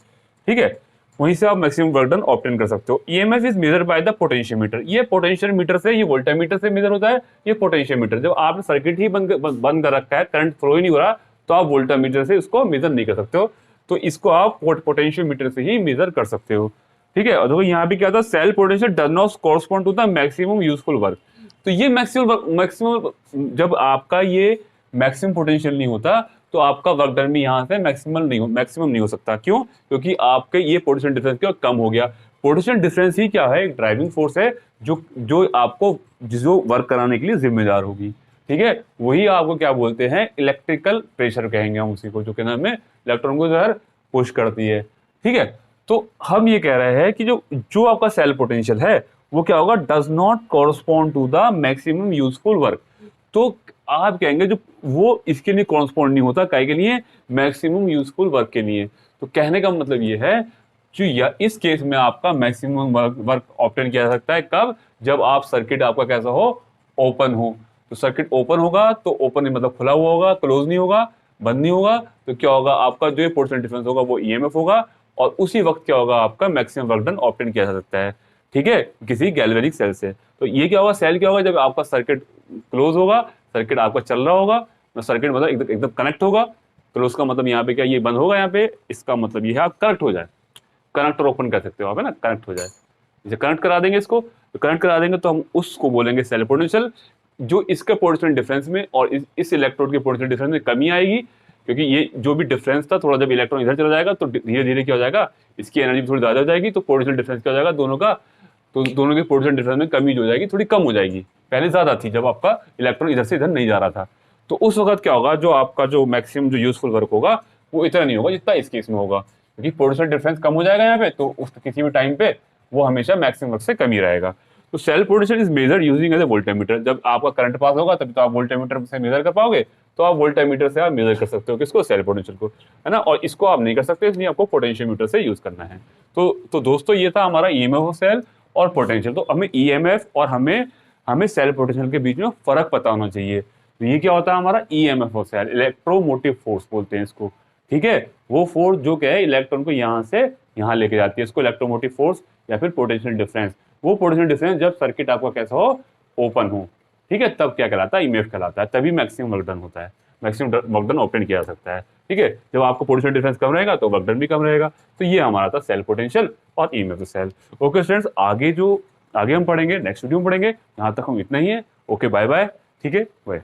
ठीक है, वहीं से आप मैक्सिमम वर्क डन ऑब्टेन कर सकते हो। EMF is measure by the potentiometer. ये पोटेंशियोमीटर से, ये वोल्टामीटर से मेजर होता है, ये पोटेंशियोमीटर। जब आपने सर्किट ही बंद कर रखा है, करंट फ्लो ही नहीं हो रहा, तो आप वोल्टामीटर से इसको मेजर नहीं कर सकते हो। तो इसको आप पोटेंशियोमीटर से ही मेजर कर सकते हो। ठीक है, और देखो यहाँ भी क्या था? Cell potential does not correspond to the maximum useful work. तो ये मैक्सिमम जब आपका ये मैक्सिमम पोटेंशियल नहीं होता तो आपका वर्क डन भी यहाँ से मैक्सिमम नहीं हो सकता। क्यों? क्योंकि आपके ये पोटेंशियल डिफरेंस क्या कम हो गया। पोटेंशियल डिफरेंस ही क्या है? एक ड्राइविंग फोर्स है जो आपको जो वर्क कराने के लिए जिम्मेदार होगी। ठीक है, वही आपको क्या बोलते हैं? इलेक्ट्रिकल प्रेशर कहेंगे हम उसी को, जो क्या नाम है? इलेक्ट्रॉन को जो है पुश करती है। ठीक है, तो हम ये कह रहे हैं कि जो आपका सेल पोटेंशियल है वो क्या होगा? Does not correspond to the maximum useful work. तो आप कहेंगे जो वो इसके लिए कॉरस्पॉन्ड नहीं होता, काय के लिए? मैक्सिमम यूजफुल वर्क के लिए। तो कहने का मतलब ये है जो इस केस में आपका मैक्सिमम वर्क ऑब्टेन किया जा सकता है। कब? जब आप सर्किट आपका कैसा हो? ओपन हो। तो सर्किट ओपन होगा तो ओपन मतलब खुला हुआ होगा, क्लोज नहीं होगा, बंद नहीं होगा। तो क्या होगा? आपका जो पोटेंशियल डिफरेंस होगा वो ईएमएफ होगा, और उसी वक्त क्या होगा? आपका मैक्सिमम वर्क डन ऑब्टेन किया जा सकता है। ठीक है, किसी गैल्वेनिक सेल से। तो ये क्या होगा? सेल क्या होगा? जब आपका सर्किट क्लोज होगा, सर्किट आपका चल रहा होगा, सर्किट मतलब एकदम कनेक्ट होगा। क्लोज का मतलब यहाँ पे क्या? ये बंद होगा यहाँ पे, इसका मतलब ये है आप कनेक्ट हो जाए। कनेक्ट और ओपन कर सकते हो आप, है ना? कनेक्ट हो जाए, जैसे कनेक्ट करा देंगे इसको, तो कनेक्ट करा देंगे तो हम उसको बोलेंगे सेल पोटेंशियल। जो इसके पोटेंशियल डिफरेंस में और इस इलेक्ट्रोड के पोटेंशियल डिफरेंस में कमी आएगी, क्योंकि ये जो भी डिफरेंस था, थोड़ा जब इलेक्ट्रॉन इधर चला जाएगा तो धीरे धीरे क्या हो जाएगा? इसकी एनर्जी थोड़ी ज्यादा हो जाएगी, तो पोटेंशियल डिफरेंस क्या हो जाएगा दोनों का? तो दोनों के पोटेंशियल डिफरेंस में कमी जो हो जाएगी, थोड़ी कम हो जाएगी। पहले ज्यादा थी जब आपका इलेक्ट्रॉन इधर से इधर नहीं जा रहा था। तो उस वक्त क्या होगा? जो आपका जो मैक्सिमम जो यूजफुल वर्क होगा वो इतना नहीं होगा जितना इस केस में होगा, क्योंकि पोटेंशियल डिफरेंस कम हो जाएगा यहाँ पे, तो उस किसी भी टाइम पे वो हमेशा मैक्सिमम वर्क से कम ही रहेगा। तो cell potential is measured using as a voltameter. जब आपका करंट पास होगा तभी तो आप वोल्टामीटर से मेजर कर पाओगे। तो आप वोल्टामीटर से आप मेजर कर सकते हो किसको? सेल पोटेंशियल को, है ना? और इसको आप नहीं कर सकते, इसलिए आपको पोटेंशियोमीटर से यूज करना है। तो दोस्तों ये था हमारा ईएमएफ सेल और पोटेंशियल। तो हमें ईएमएफ और हमें सेल पोटेंशियल के बीच में फर्क पता होना चाहिए। तो ये क्या होता है हमारा? ईएमएफ और सेल, इलेक्ट्रोमोटिव फोर्स बोलते हैं इसको। ठीक है, वो फोर्स जो क्या है इलेक्ट्रॉन को यहाँ से यहाँ लेके जाती है, इसको इलेक्ट्रोमोटिव फोर्स या फिर पोटेंशियल डिफरेंस। वो पोटेंशियल डिफरेंस जब सर्किट आपका कैसा हो? ओपन हो। ठीक है, तब क्या कहलाता है? ईएमएफ कहलाता है। तभी मैक्सिमम वर्क डन होता है, मैक्सिमम वर्क डन ऑब्टेन किया जा सकता है। ठीक है, जब आपको पोटेंशियल डिफरेंस कम रहेगा तो वर्क डन भी कम रहेगा। तो ये हमारा था सेल पोटेंशियल और ईएमएफ सेल। ओके स्टूडेंट्स, आगे हम पढ़ेंगे, नेक्स्ट वीडियो में पढ़ेंगे। यहाँ तक हम इतना ही है। Okay, bye bye. ठीक है, बाय।